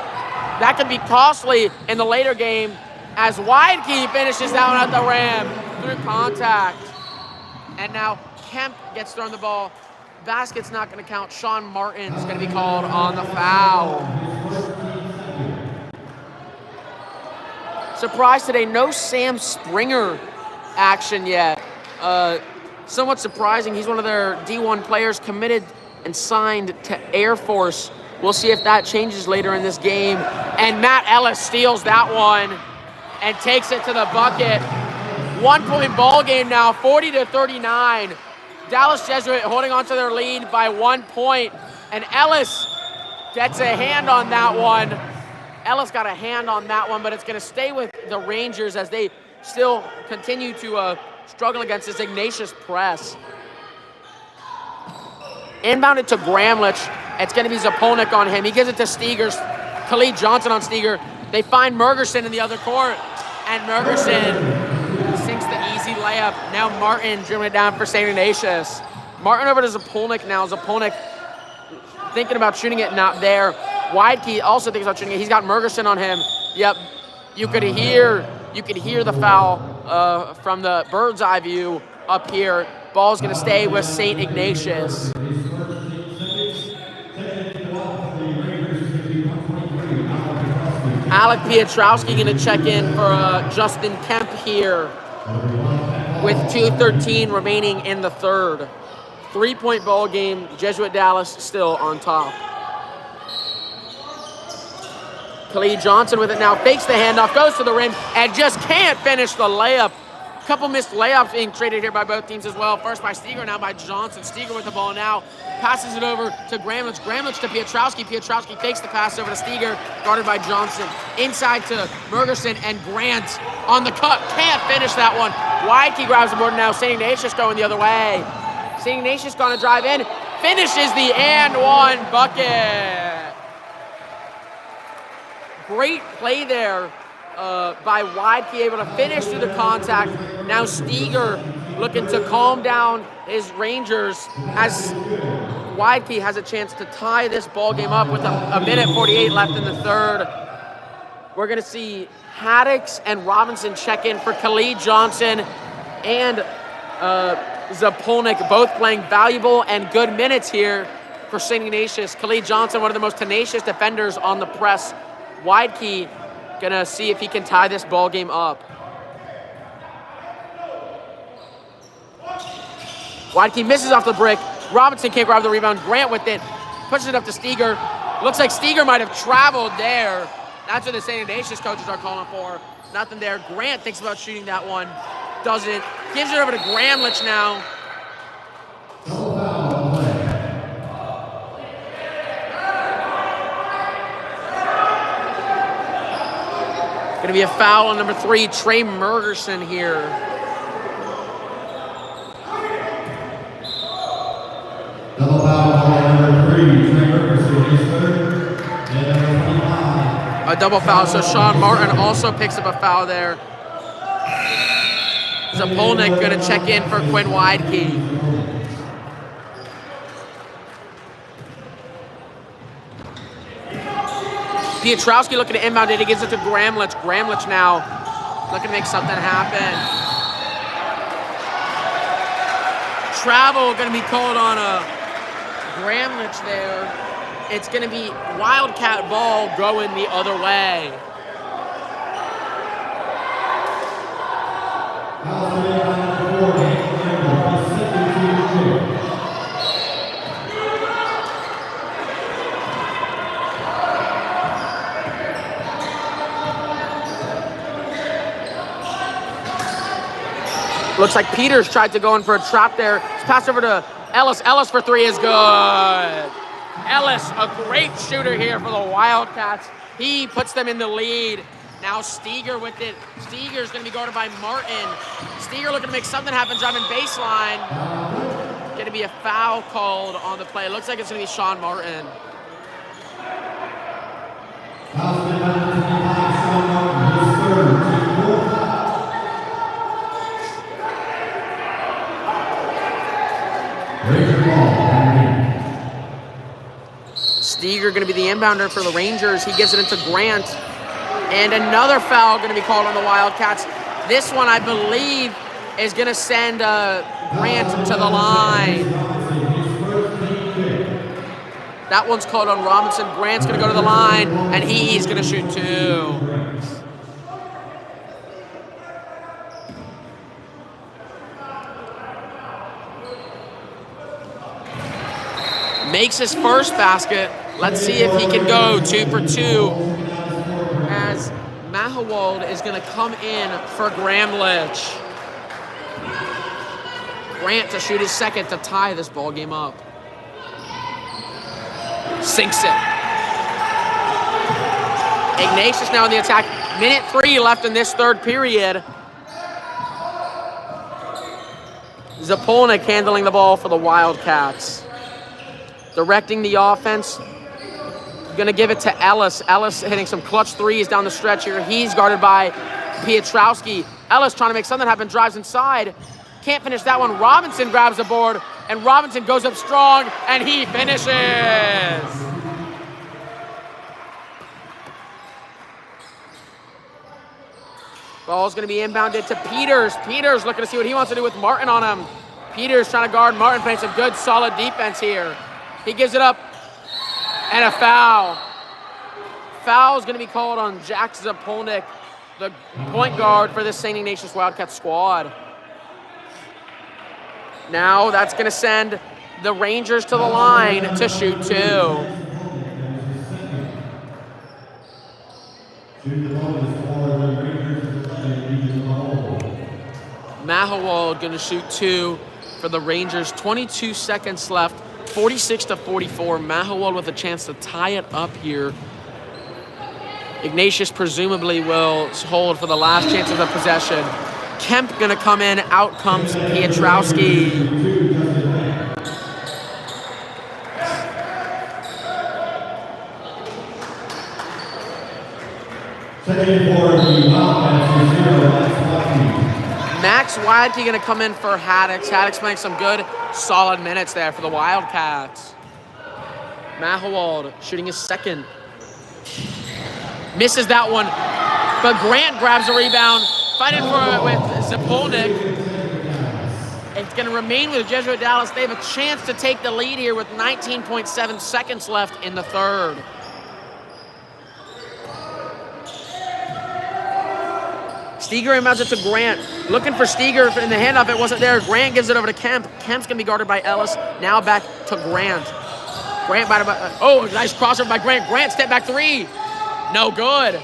That could be costly in the later game as Widekey finishes that one at the rim through contact. And now Kemp gets thrown the ball. Basket's not going to count. Sean Martin's going to be called on the foul. Surprise today, no Sam Springer action yet. Somewhat surprising. He's one of their D1 players committed and signed to Air Force. We'll see if that changes later in this game. And Matt Ellis steals that one and takes it to the bucket. 1 point ball game now, 40-39. Dallas Jesuit holding on to their lead by 1 point. And Ellis gets a hand on that one. Ellis got a hand on that one, but it's going to stay with the Rangers as they still continue to struggle against this Ignatius press. Inbounded to Gramlich. It's going to be Zapolnik on him. He gives it to Steger. Khalid Johnson on Steger. They find Mergerson in the other court. And Mergerson sinks the easy layup. Now Martin dribbling it down for St. Ignatius. Martin over to Zapolnik now. Zapolnik thinking about shooting it, not there. Widekey also thinks about shooting it. He's got Mergerson on him. Yep. You could hear the foul from the bird's eye view up here. Ball's going to stay with St. Ignatius. Alec Pietrowski going to check in for Justin Kemp here with 2:13 remaining in the third. 3 point ball game. Jesuit Dallas still on top. Khalid Johnson with it now. Fakes the handoff. Goes to the rim and just can't finish the layup. couple missed layups being traded here by both teams as well. First by Steger, now by Johnson. Steger with the ball now, passes it over to Gramlich. Gramlich to Pietrowski. Pietrowski fakes the pass over to Steger, guarded by Johnson. Inside to Mergerson and Grant on the cut. Can't finish that one. Weidke grabs the board now. St. Ignatius going the other way. St. Ignatius going to drive in. Finishes the and one bucket. Great play there by Weidke, able to finish through the contact. Now Steger looking to calm down his Rangers as Weidke has a chance to tie this ball game up with a minute 48 left in the third. We're going to see Haddix and Robinson check in for Khalid Johnson and Zapolnik, both playing valuable and good minutes here for St. Ignatius. Khalid Johnson, one of the most tenacious defenders on the press. Weidke gonna see if he can tie this ball game up. Weidke misses off the brick. Robinson can't grab the rebound. Grant with it, pushes it up to Steger. Looks like Steger might have traveled there. That's what the St. Ignatius coaches are calling for. Nothing there. Grant thinks about shooting that one. Doesn't. Gives it over to Gramlich now. Going to be a foul on number 3, Trey Mergerson here. Double foul on number 3, Trey Mergerson, his third, and number 25. A double foul, so Sean Martin also picks up a foul there. Zapolnik going to check in for Quinn Weidke. Pietrowski looking to inbound it. He gives it to Gramlich. Gramlich now looking to make something happen. Travel going to be called on Gramlich there. It's going to be Wildcat ball going the other way. Looks like Peters tried to go in for a trap there. It's passed over to Ellis. Ellis for 3 is good. Ellis, a great shooter here for the Wildcats. He puts them in the lead. Now Steger with it. Steger's going to be guarded by Martin. Steger looking to make something happen, driving baseline. Going to be a foul called on the play. It looks like it's going to be Sean Martin. Steger going to be the inbounder for the Rangers. He gives it into Grant. And another foul going to be called on the Wildcats. This one, I believe, is going to send Grant to the line. That one's called on Robinson. Grant's going to go to the line, and he's going to shoot 2. Makes his first basket. Let's see if he can go 2 for 2 as Mahawald is going to come in for Gramlich. Grant to shoot his second to tie this ball game up. Sinks it. Ignatius now in the attack. Minute 3 left in this third period. Zapolnik handling the ball for the Wildcats. Directing the offense. Going to give it to Ellis. Ellis hitting some clutch threes down the stretch here. He's guarded by Pietrowski. Ellis trying to make something happen, drives inside. Can't finish that one. Robinson grabs the board, and Robinson goes up strong, and he finishes. Ball's going to be inbounded to Peters. Peters looking to see what he wants to do with Martin on him. Peters trying to guard Martin, playing some good, solid defense here. He gives it up, and a foul. Foul is going to be called on Jack Zapolnik, the point guard for this St. Ignatius Wildcats squad. Now that's going to send the Rangers to the line to shoot 2. Mahowald going to shoot 2 for the Rangers. 22 seconds left, 46-44. Mahowald with a chance to tie it up here. Ignatius presumably will hold for the last chance of the possession. Kemp going to come in. Out comes Pietrowski. Max Wadke going to come in for Haddix. Haddix playing some good, solid minutes there for the Wildcats. Mahowald shooting his second. Misses that one, but Grant grabs a rebound, fighting for it with Zapolnik. It's going to remain with Jesuit Dallas. They have a chance to take the lead here with 19.7 seconds left in the third. Steger inbounds it to Grant. Looking for Steger in the handoff. It wasn't there. Grant gives it over to Kemp. Kemp's going to be guarded by Ellis. Now back to Grant. Grant by nice crossover by Grant. Grant step back 3. No good.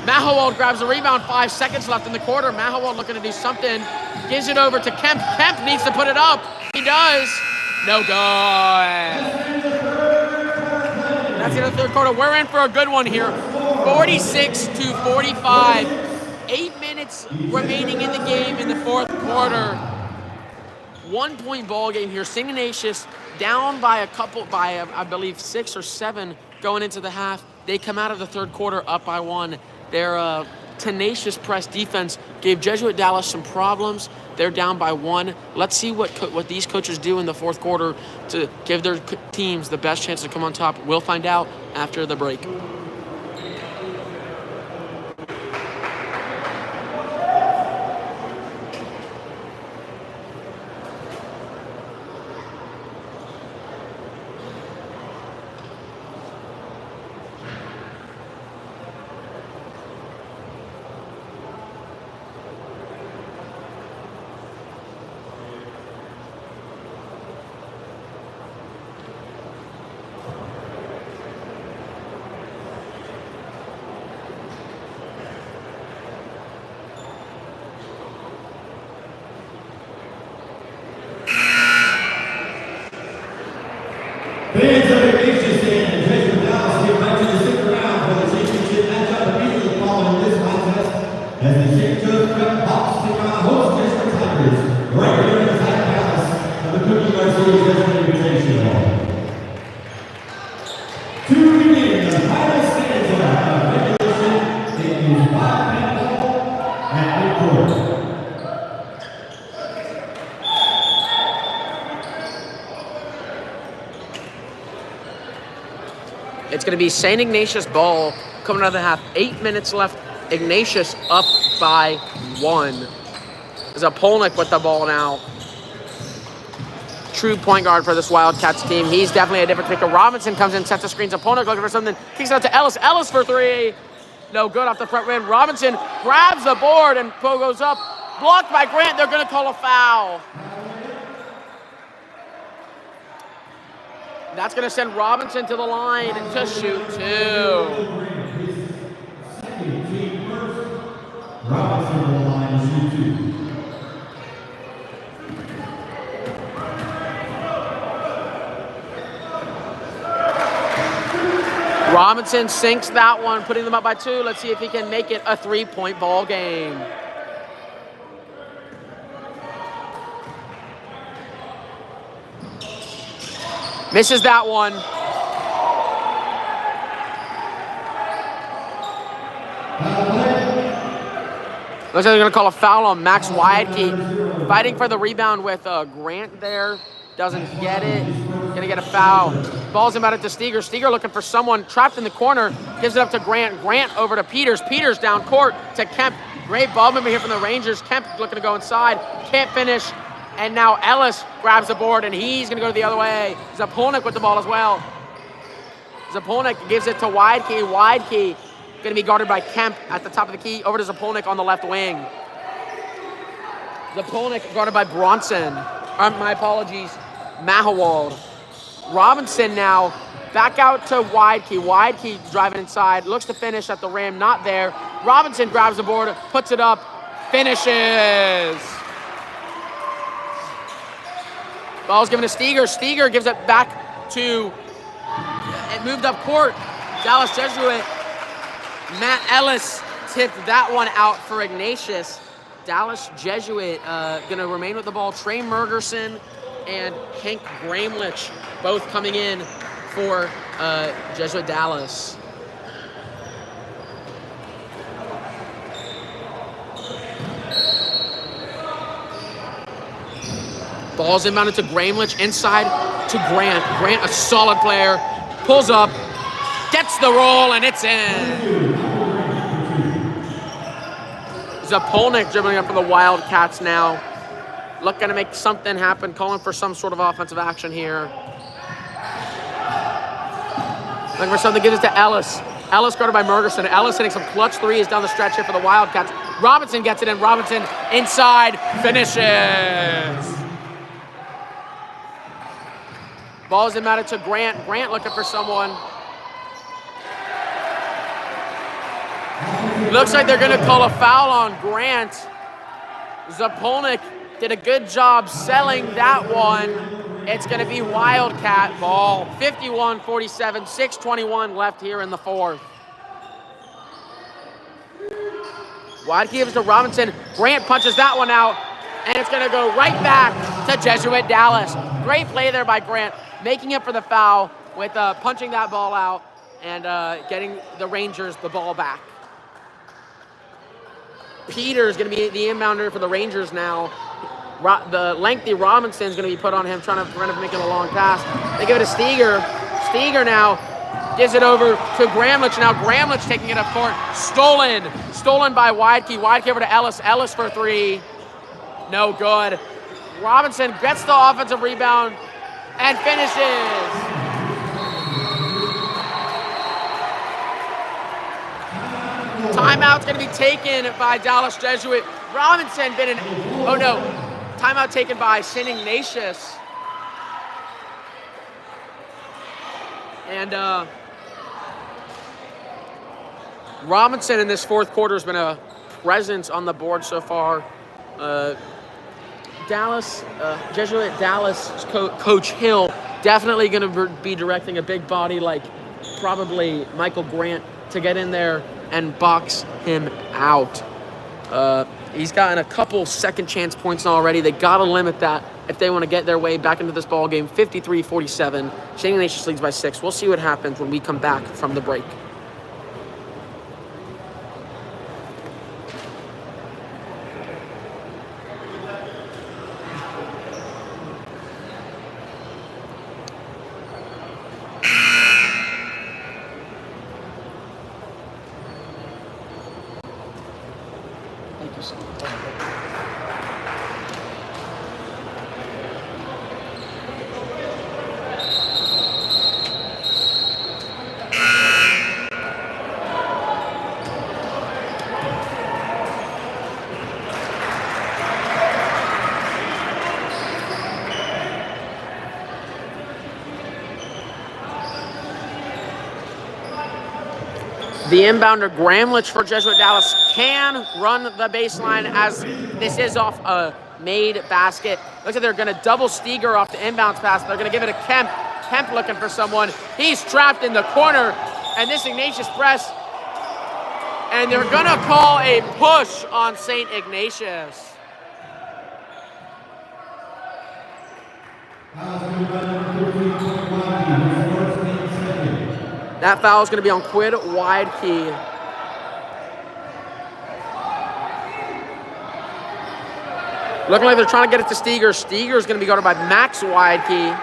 Mahowald grabs the rebound. 5 seconds left in the quarter. Mahowald looking to do something. Gives it over to Kemp. Kemp needs to put it up. He does. No good. That's the end of the third quarter. We're in for a good one here. 46-45. 8 minutes remaining in the game in the fourth quarter. 1-point ball game here. St. Ignatius down by I believe 6 or 7 going into the half. They come out of the third quarter up by 1. Their tenacious press defense gave Jesuit Dallas some problems. They're down by 1. Let's see what these coaches do in the fourth quarter to give their teams the best chance to come on top. We'll find out after the break. Fans of Ignatius and Jesuit Dallas, we invite you to stick around for the championship matchup immediately following this contest as the St. Joseph Hawks take on host Jesuit Tigers right here in the Tiger Palace of the Cookie Garcia Jesuit Invitational. To begin the final stanza of regulation, it is 5-man ball at midcourt. It's going to be St. Ignatius ball coming out of the half. 8 minutes left. Ignatius up by 1. Zapolnik with the ball now. True point guard for this Wildcats team. He's definitely a difference maker. Robinson comes in, sets the screen. Zapolnik looking for something. Kicks it out to Ellis. Ellis for 3. No good off the front rim. Robinson grabs the board and goes up. Blocked by Grant. They're going to call a foul. That's going to send Robinson to the line to shoot 2. Robinson to the line to shoot 2. Robinson sinks that one, putting them up by 2. Let's see if he can make it a 3-point ball game. Misses that one. Looks like they're going to call a foul on Max Wadke. Fighting for the rebound with Grant there. Doesn't get it. Going to get a foul. Ball's about it to Steger. Steger looking for someone trapped in the corner. Gives it up to Grant. Grant over to Peters. Peters down court to Kemp. Great ball movement here from the Rangers. Kemp looking to go inside. Can't finish. And now Ellis grabs the board, and he's going to go the other way. Zapolnik with the ball as well. Zapolnik gives it to Wadke. Wadke going to be guarded by Kemp at the top of the key. Over to Zapolnik on the left wing. Zapolnik guarded by Bronson. My apologies. Mahowald. Robinson now back out to Wadke. Wadke driving inside. Looks to finish at the rim. Not there. Robinson grabs the board, puts it up, finishes. Ball's given to Steger. Steger gives it back to, it moved up court. Dallas Jesuit. Matt Ellis tipped that one out for Ignatius. Dallas Jesuit going to remain with the ball. Trey Mergerson and Hank Gramlich both coming in for Jesuit Dallas. Ball's inbounded to Gramlich, inside to Grant. Grant, a solid player, pulls up, gets the roll, and it's in. Zapolnik dribbling up for the Wildcats now. Looking to make something happen, calling for some sort of offensive action here. Looking for something, gives it to Ellis. Ellis guarded by Mergerson. Ellis hitting some clutch threes down the stretch here for the Wildcats. Robinson gets it in. Robinson inside, finishes. Ball's inbounded to Grant. Grant looking for someone. Looks like they're going to call a foul on Grant. Zapolnik did a good job selling that one. It's going to be Wildcat ball. 51-47, 6:21 left here in the fourth. Wide gives to Robinson. Grant punches that one out, and it's going to go right back to Jesuit Dallas. Great play there by Grant, making up for the foul with punching that ball out and getting the Rangers the ball back. Peter's going to be the inbounder for the Rangers now. The lengthy Robinson's going to be put on him, trying to make it a long pass. They give it to Steger. Steger now gives it over to Gramlich. Now Gramlich taking it up court. Stolen by Weidke. Weidke over to Ellis. Ellis for three. No good. Robinson gets the offensive rebound and finishes. Timeout's going to be taken by Dallas Jesuit. Robinson been in, oh no, timeout taken by St. Ignatius. And Robinson in this fourth quarter has been a presence on the board so far. Jesuit Dallas Coach Hill definitely going to be directing a big body like probably Michael Grant to get in there and box him out. He's gotten a couple second chance points already. They got to limit that if they want to get their way back into this ball game. 53-47. St. Ignatius leads by 6. We'll see what happens when we come back from the break. The inbounder Gramlich for Jesuit Dallas can run the baseline as this is off a made basket. Looks like they're going to double Steger off the inbounds pass. They're going to give it to Kemp. Kemp looking for someone. He's trapped in the corner, and this Ignatius press. And they're going to call a push on St. Ignatius. That foul is going to be on Quid Weidke. Looking like they're trying to get it to Steger. Steger is going to be guarded by Max Weidke.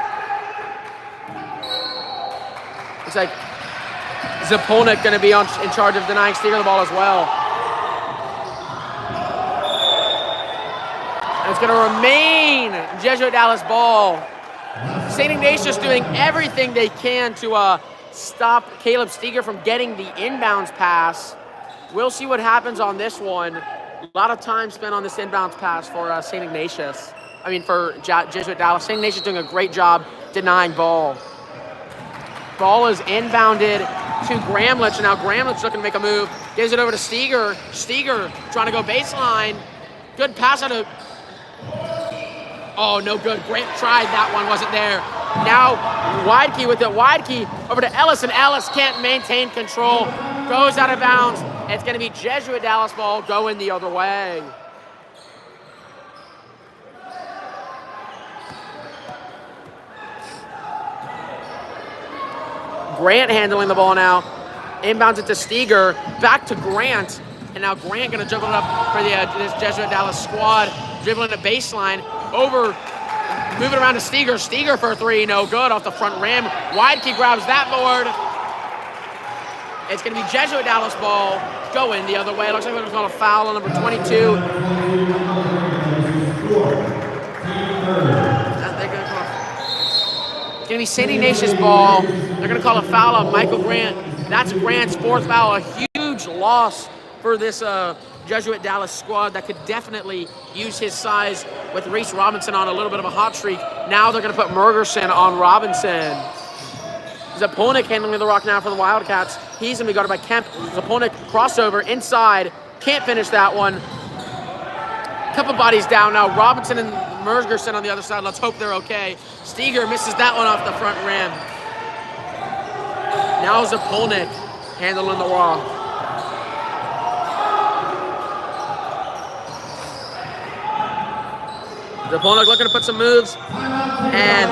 Looks like Zapolnik going to be in charge of denying Steger the ball as well. And it's going to remain Jesuit Dallas ball. St. Ignatius doing everything they can to stop Caleb Steger from getting the inbounds pass. We'll see what happens on this one. A lot of time spent on this inbounds pass for St. Ignatius. For Jesuit Dallas. St. Ignatius doing a great job denying ball. Ball is inbounded to Gramlich, and now Gramlich looking to make a move. Gives it over to Steger. Steger trying to go baseline. Good pass out of... Oh, no good. Grant tried that one, wasn't there. Now, Widekey with it. Widekey over to Ellis, and Ellis can't maintain control. Goes out of bounds. It's going to be Jesuit Dallas ball going the other way. Grant handling the ball now. Inbounds it to Steger. Back to Grant. And now Grant going to dribble it up for this Jesuit Dallas squad. Dribbling the baseline. Over. Moving around to Steger. Steger for a three. No good off the front rim. Widekey grabs that board. It's going to be Jesuit Dallas ball going the other way. It looks like we're going to call a foul on number 22. It's going to be St. Ignatius ball. They're going to call a foul on Michael Grant. That's Grant's fourth foul. A huge loss for this Jesuit Dallas squad that could definitely use his size with Reese Robinson on a little bit of a hot streak. Now they're going to put Mergerson on Robinson. Zapolnik handling the rock now for the Wildcats. He's going to be guarded by Kemp. Zapolnik crossover inside. Can't finish that one. Couple bodies down now. Robinson and Mergerson on the other side. Let's hope they're okay. Steger misses that one off the front rim. Now Zapolnik handling the rock. Zapolnik looking to put some moves. And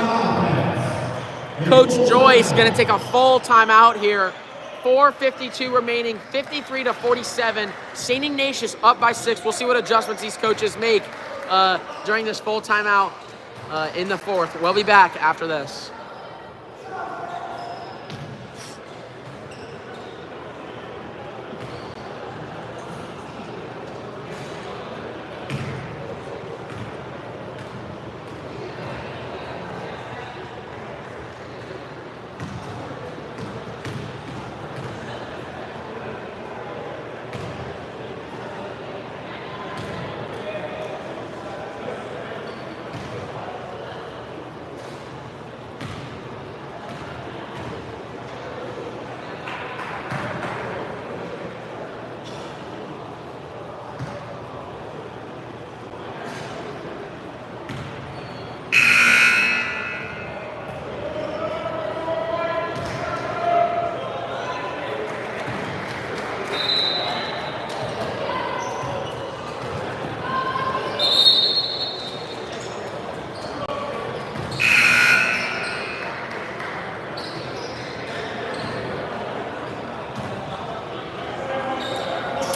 Coach Joyce going to take a full timeout here. 4:52 remaining, 53-47. St. Ignatius up by 6. We'll see what adjustments these coaches make during this full timeout in the fourth. We'll be back after this.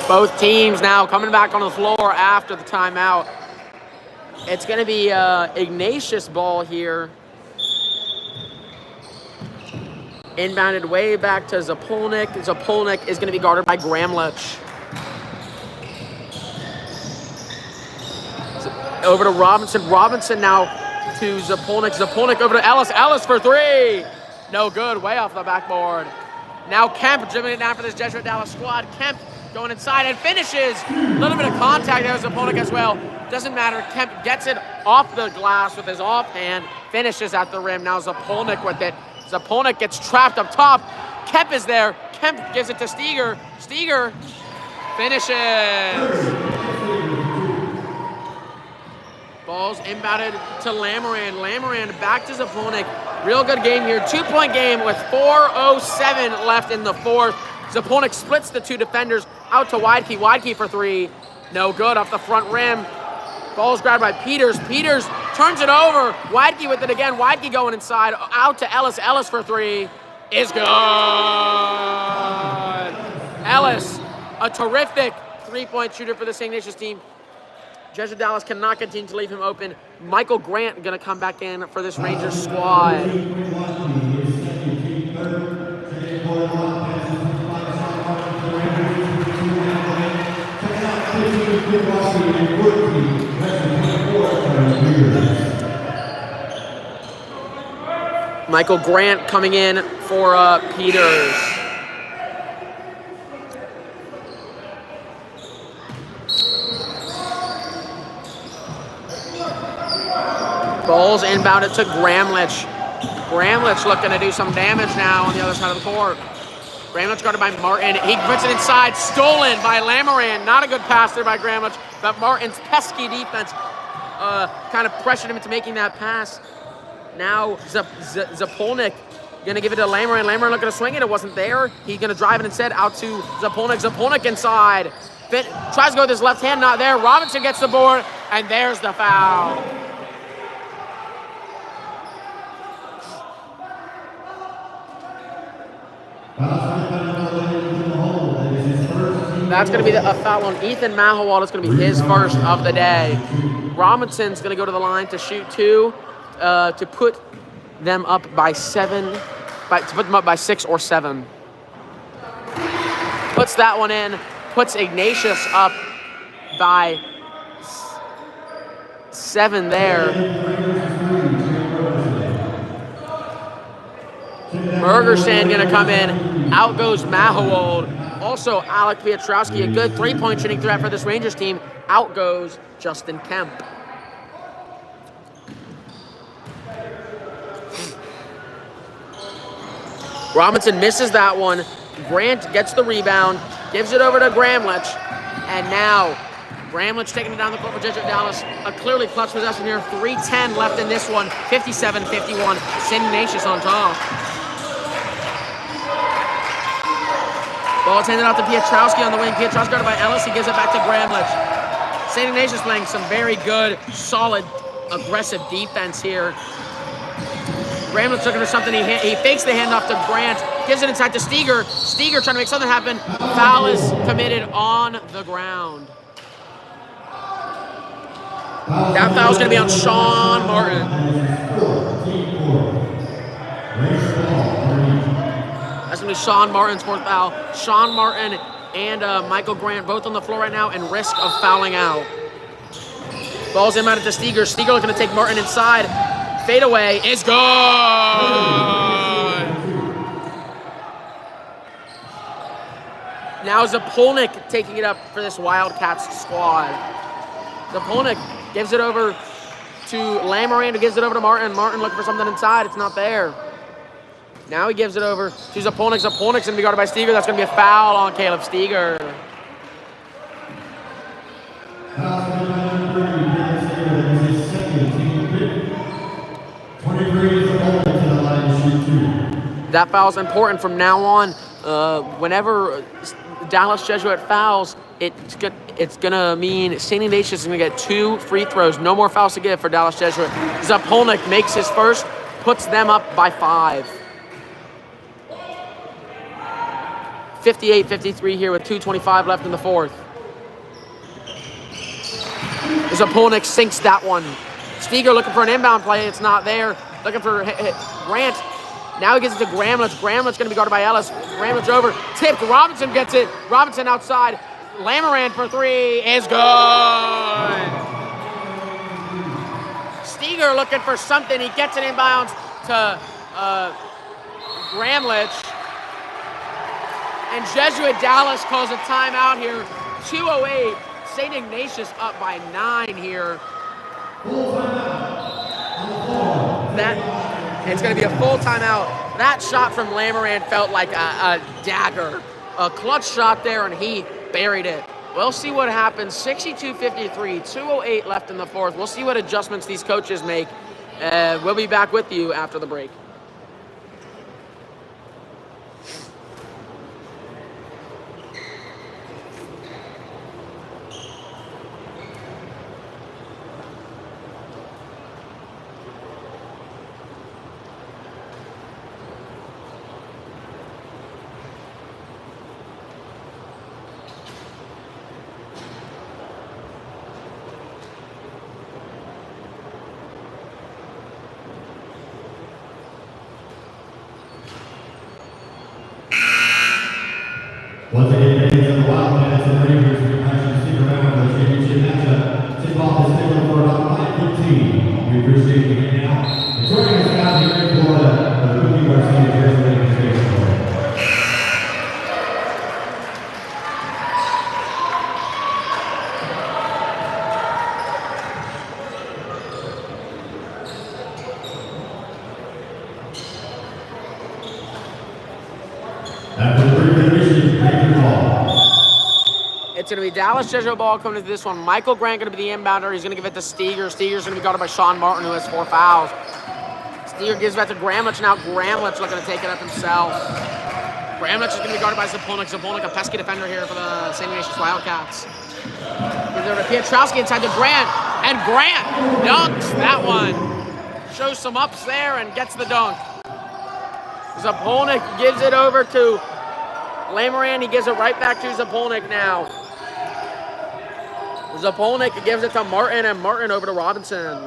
Both teams now coming back on the floor after the timeout. It's going to be Ignatius ball here. Inbounded way back to Zapolnik. Zapolnik is going to be guarded by Gramlich. Over to Robinson. Robinson now to Zapolnik. Zapolnik over to Ellis. Ellis for three. No good. Way off the backboard. Now Kemp dribbling it down for this Jesuit Dallas squad. Kemp going inside and finishes. A little bit of contact there with Zapolnik as well. Doesn't matter. Kemp gets it off the glass with his offhand. Finishes at the rim. Now Zapolnik with it. Zapolnik gets trapped up top. Kemp is there. Kemp gives it to Steger. Steger finishes. Ball's inbounded to Lamoran. Lamoran back to Zapolnik. Real good game here. 2-point game with 4:07 left in the fourth. Zapolnik splits the two defenders out to Widekey. Widekey for three. No good off the front rim. Ball's grabbed by Peters. Peters turns it over. Widekey with it again. Widekey going inside. Out to Ellis. Ellis for three. Is good. Ellis, a terrific three-point shooter for the St. Ignatius team. Jesuit Dallas cannot continue to leave him open. Michael Grant going to come back in for this Rangers squad. Michael Grant coming in for Peters. Ball's inbounded to Gramlich. Gramlich looking to do some damage now on the other side of the court. Gramlich guarded by Martin. He puts it inside. Stolen by Lamoran. Not a good pass there by Gramlich, but Martin's pesky defense kind of pressured him into making that pass. Now Zapolnik gonna give it to Lamoran. Lamoran looking to swing it. It wasn't there. He's gonna drive it instead out to Zapolnik. Zapolnik inside. Tries to go with his left hand, not there. Robinson gets the board, and there's the foul. That's going to be a foul on Ethan Mahowald. It's going to be his first of the day. Robinson's going to go to the line to shoot 2 to put them up by 7, to put them up by 6 or 7. Puts that one in, puts Ignatius up by 7 there. Bergerstand going to come in. Out goes Mahowald. Also, Alec Piotrowski, a good 3-point shooting threat for this Rangers team. Out goes Justin Kemp. Robinson misses that one. Grant gets the rebound, gives it over to Gramlich. And now, Gramlich taking it down the court for Jesuit Dallas. A clearly clutch possession here. 3:10 left in this one. 57-51. Ignatius on top. Ball is handed out to Piotrowski on the wing. Piotrowski guarded by Ellis. He gives it back to Gramlich. St. Ignatius playing some very good, solid, aggressive defense here. Gramlich looking for something. He fakes the handoff to Grant. Gives it inside to Steger. Steger trying to make something happen. Foul is committed on the ground. That foul is going to be on Sean Martin. That's going to be Sean Martin's 4th foul. Sean Martin and Michael Grant both on the floor right now and risk of fouling out. Ball's inbounded to Steger. Steger looking to take Martin inside. Fade away is good. Now Zapolnik taking it up for this Wildcats squad. Zapolnik gives it over to Lamoran, who gives it over to Martin. Martin looking for something inside. It's not there. Now he gives it over to Zapolnik. Zapolnik's going to be guarded by Steger. That's going to be a foul on Caleb Steger. That foul is important from now on. Whenever Dallas Jesuit fouls, it's going to mean St. Ignatius is going to get 2 free throws. No more fouls to give for Dallas Jesuit. Zapolnik makes his first, puts them up by 5. 58-53 here with 2:25 left in the 4th. Zapolnik sinks that one. Steger looking for an inbound play. It's not there. Looking for Grant. Now he gets it to Gramlich. Gramlich's going to be guarded by Ellis. Gramlich over. Tipped. Robinson gets it. Robinson outside. Lamoran for 3 is good. Steger looking for something. He gets it inbounds to Gramlich. And Jesuit Dallas calls a timeout here. 2:08. St. Ignatius up by 9 here. It's going to be a full timeout. That shot from Lamoran felt like a dagger. A clutch shot there, and he buried it. We'll see what happens. 62-53, 2:08 left in the 4th. We'll see what adjustments these coaches make. We'll be back with you after the break. Once again, ladies and the Wildcats and Rangers, we invite you to stick around for the championship matchup. Tip-off is scheduled for about 5:15. We appreciate you hanging out. And joining us out here in Florida for the Cookie Garcia Jersey Invitational. It's going to be Dallas Jesuit ball coming into this one. Michael Grant going to be the inbounder. He's going to give it to Steger. Steger's going to be guarded by Sean Martin, who has 4 fouls. Steger gives it back to Gramlich. Now Gramlich looking to take it up himself. Gramlich is going to be guarded by Zapolnik. Zapolnik, a pesky defender here for the St. Ignatius Wildcats. Gives it to Pietrowski inside to Grant. And Grant dunks that one. Shows some ups there and gets the dunk. Zapolnik gives it over to Lamoran. He gives it right back to Zapolnik now. Zapolnik gives it to Martin, and Martin over to Robinson.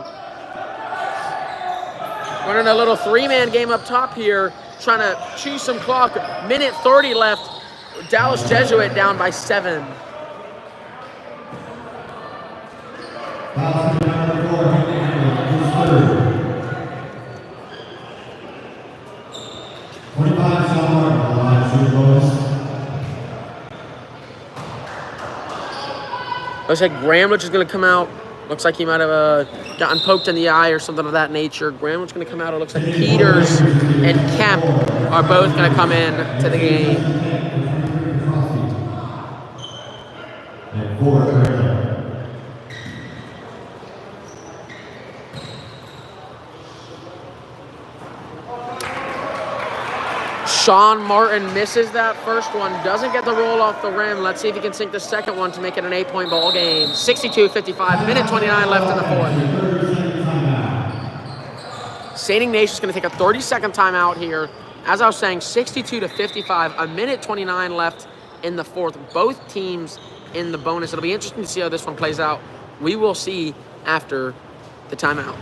Running a little 3-man game up top here, trying to chew some clock. Minute 30 left. Dallas Jesuit down by 7. Looks like Gramlich is going to come out. Looks like he might have gotten poked in the eye or something of that nature. Gramlich is going to come out. It looks like Peters and Kemp are both going to come in to the game. Sean Martin misses that first one, doesn't get the roll off the rim. Let's see if he can sink the second one to make it an 8-point ball game. 62-55, minute 29 left in the fourth. St. Ignatius is going to take a 30-second timeout here. As I was saying, 62-55, a minute 29 left in the fourth. Both teams in the bonus. It'll be interesting to see how this one plays out. We will see after the timeout.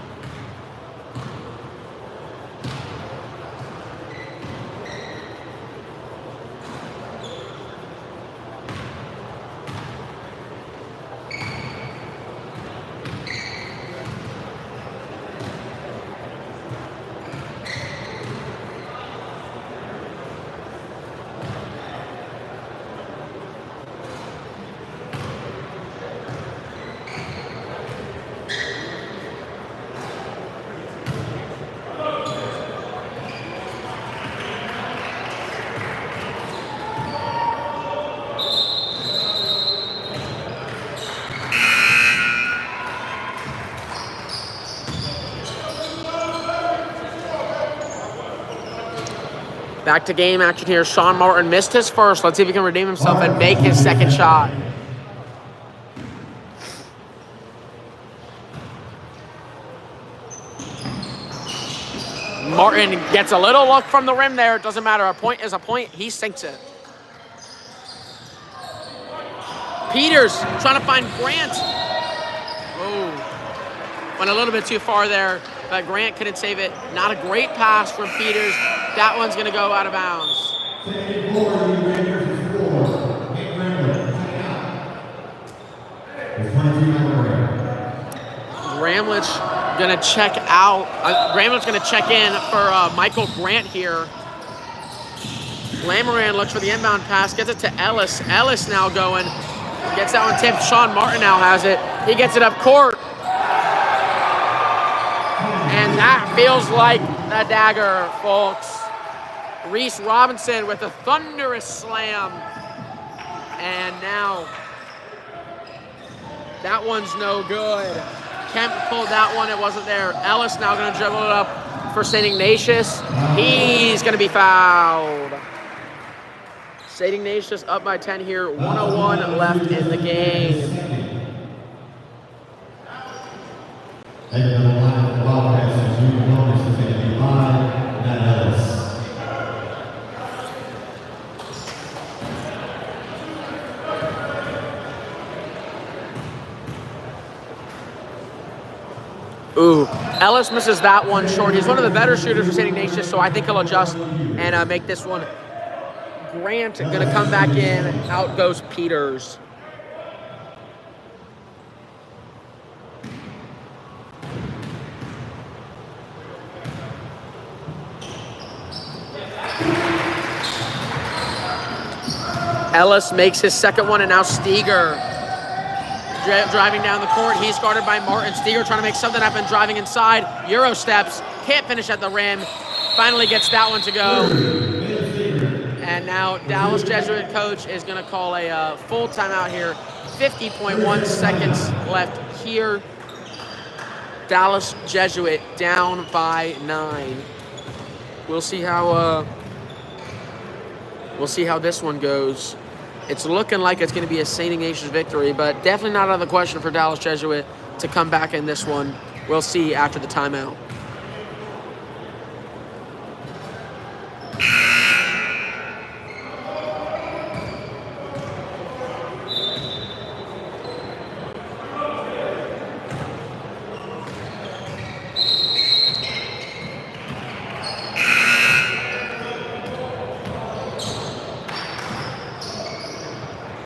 Back to game action here. Sean Martin missed his first. Let's see if he can redeem himself and make his second shot. Martin gets a little look from the rim there. It doesn't matter. A point is a point. He sinks it. Peters trying to find Grant. Oh, went a little bit too far there, but Grant couldn't save it. Not a great pass from Peters. That one's going to go out of bounds. Gramlich going to check out. Gramlich going to check in for Michael Grant here. Lamoran looks for the inbound pass, gets it to Ellis. Ellis now going. Gets that one tipped. Sean Martin now has it. He gets it up court. And that feels like a dagger, folks. Reese Robinson with a thunderous slam. And now that one's no good. Kemp pulled that one. It wasn't there. Ellis now going to dribble it up for St. Ignatius. He's going to be fouled. St. Ignatius up by 10 here. 1:01 left in the game. Ooh, Ellis misses that one short. He's one of the better shooters for St. Ignatius, so I think he'll adjust and make this one. Grant going to come back in. Out goes Peters. Ellis makes his second one, and now Steger driving down the court. He's guarded by Martin. Steger trying to make something happen, driving inside. Euro steps, can't finish at the rim. Finally gets that one to go. And now Dallas Jesuit coach is going to call a full timeout here. 50.1 seconds left here. Dallas Jesuit down by 9. We'll see how this one goes. It's looking like it's going to be a St. Ignatius victory, but definitely not out of the question for Dallas Jesuit to come back in this one. We'll see after the timeout.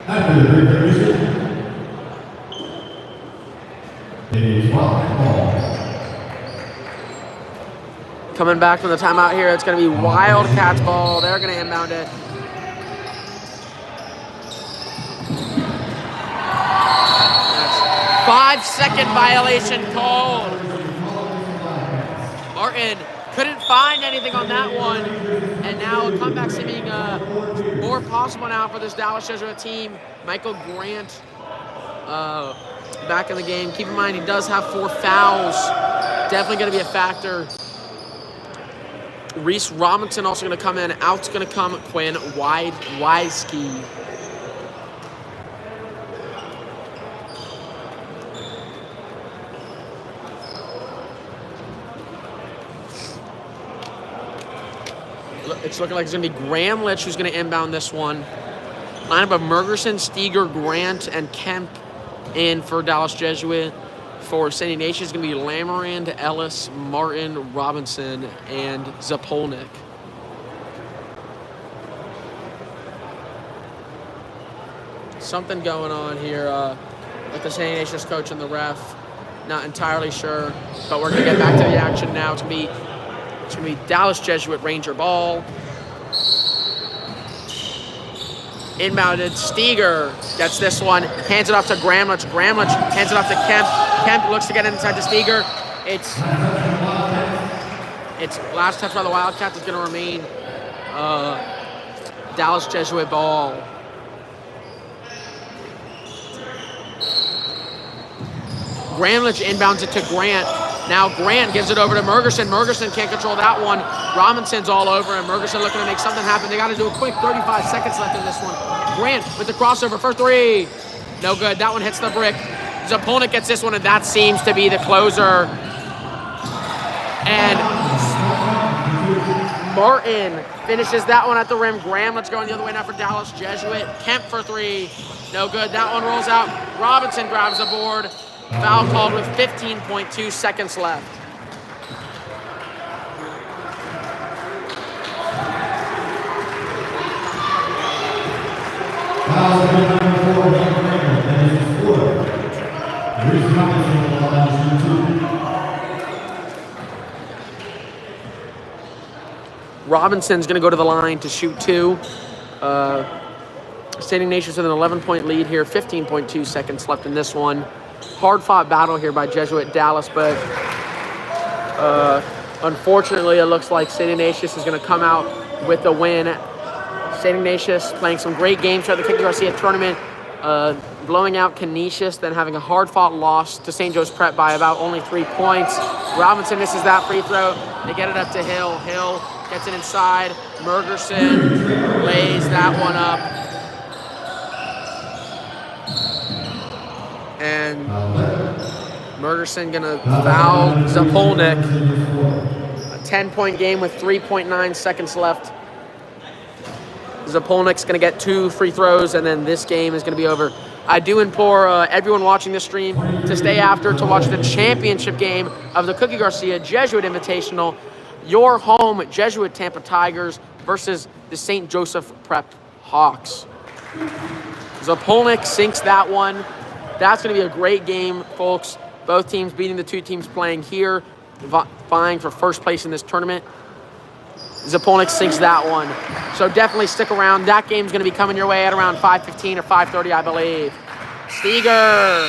After the intermission, it is ball. Coming back from the timeout here, it's going to be Wildcats ball. They're going to inbound it. That's 5-second violation called. Martin couldn't find anything on that one. And now a comeback seeming more possible now for this Dallas Jesuit team. Michael Grant back in the game. Keep in mind, he does have 4 fouls. Definitely going to be a factor. Reese Robinson also going to come in. Out's going to come Quinn Wiseski. It's looking like it's going to be Gramlich who's going to inbound this one. Lineup of Mergerson, Steger, Grant, and Kemp in for Dallas Jesuit. For St. Ignatius, it's going to be Lamarand, Ellis, Martin, Robinson, and Zapolnik. Something going on here with the St. Ignatius coach and the ref. Not entirely sure, but we're going to get back to the action now. It's going to be Dallas Jesuit Ranger ball. Inbounded, Steger gets this one, hands it off to Gramlich. Gramlich hands it off to Kemp. Kemp looks to get inside to Steger. It's last touch by the Wildcats is going to remain Dallas Jesuit ball. Gramlich inbounds it to Grant. Now Grant gives it over to Mergerson. Mergerson can't control that one. Robinson's all over him. Mergerson looking to make something happen. They got to do a quick 35 seconds left in this one. Grant with the crossover for 3. No good. That one hits the brick. His opponent gets this one, and that seems to be the closer. And Martin finishes that one at the rim. Gramlich going the other way now for Dallas Jesuit. Kemp for 3. No good. That one rolls out. Robinson grabs the board. Foul called with 15.2 seconds left. Robinson's going to go to the line to shoot 2. St. Ignatius with an 11-point lead here. 15.2 seconds left in this one. Hard-fought battle here by Jesuit Dallas, but unfortunately, it looks like St. Ignatius is going to come out with the win. St. Ignatius playing some great games throughout the Kiki Garcia tournament, blowing out Canisius, then having a hard-fought loss to St. Joe's Prep by about only 3 points. Robinson misses that free throw. They get it up to Hill. Hill gets it inside. Mergerson lays that one up. And Mergerson gonna foul Zapolnik. A 10-point game with 3.9 seconds left. Zapolnik's gonna get 2 free throws, and then this game is gonna be over. I do implore everyone watching this stream to stay after to watch the championship game of the Cookie Garcia Jesuit Invitational. Your home Jesuit Tampa Tigers versus the St. Joseph Prep Hawks. Zapolnik sinks that one. That's going to be a great game, folks. Both teams beating the 2 teams playing here, vying for first place in this tournament. Zapolnik sinks that one. So definitely stick around. That game's going to be coming your way at around 5:15 or 5:30, I believe. Steger.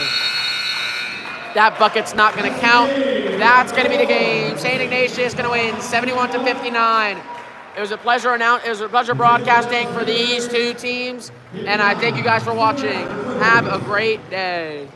That bucket's not going to count. That's going to be the game. St. Ignatius is going to win 71-59. It was a pleasure broadcasting for these two teams, and I thank you guys for watching. Have a great day.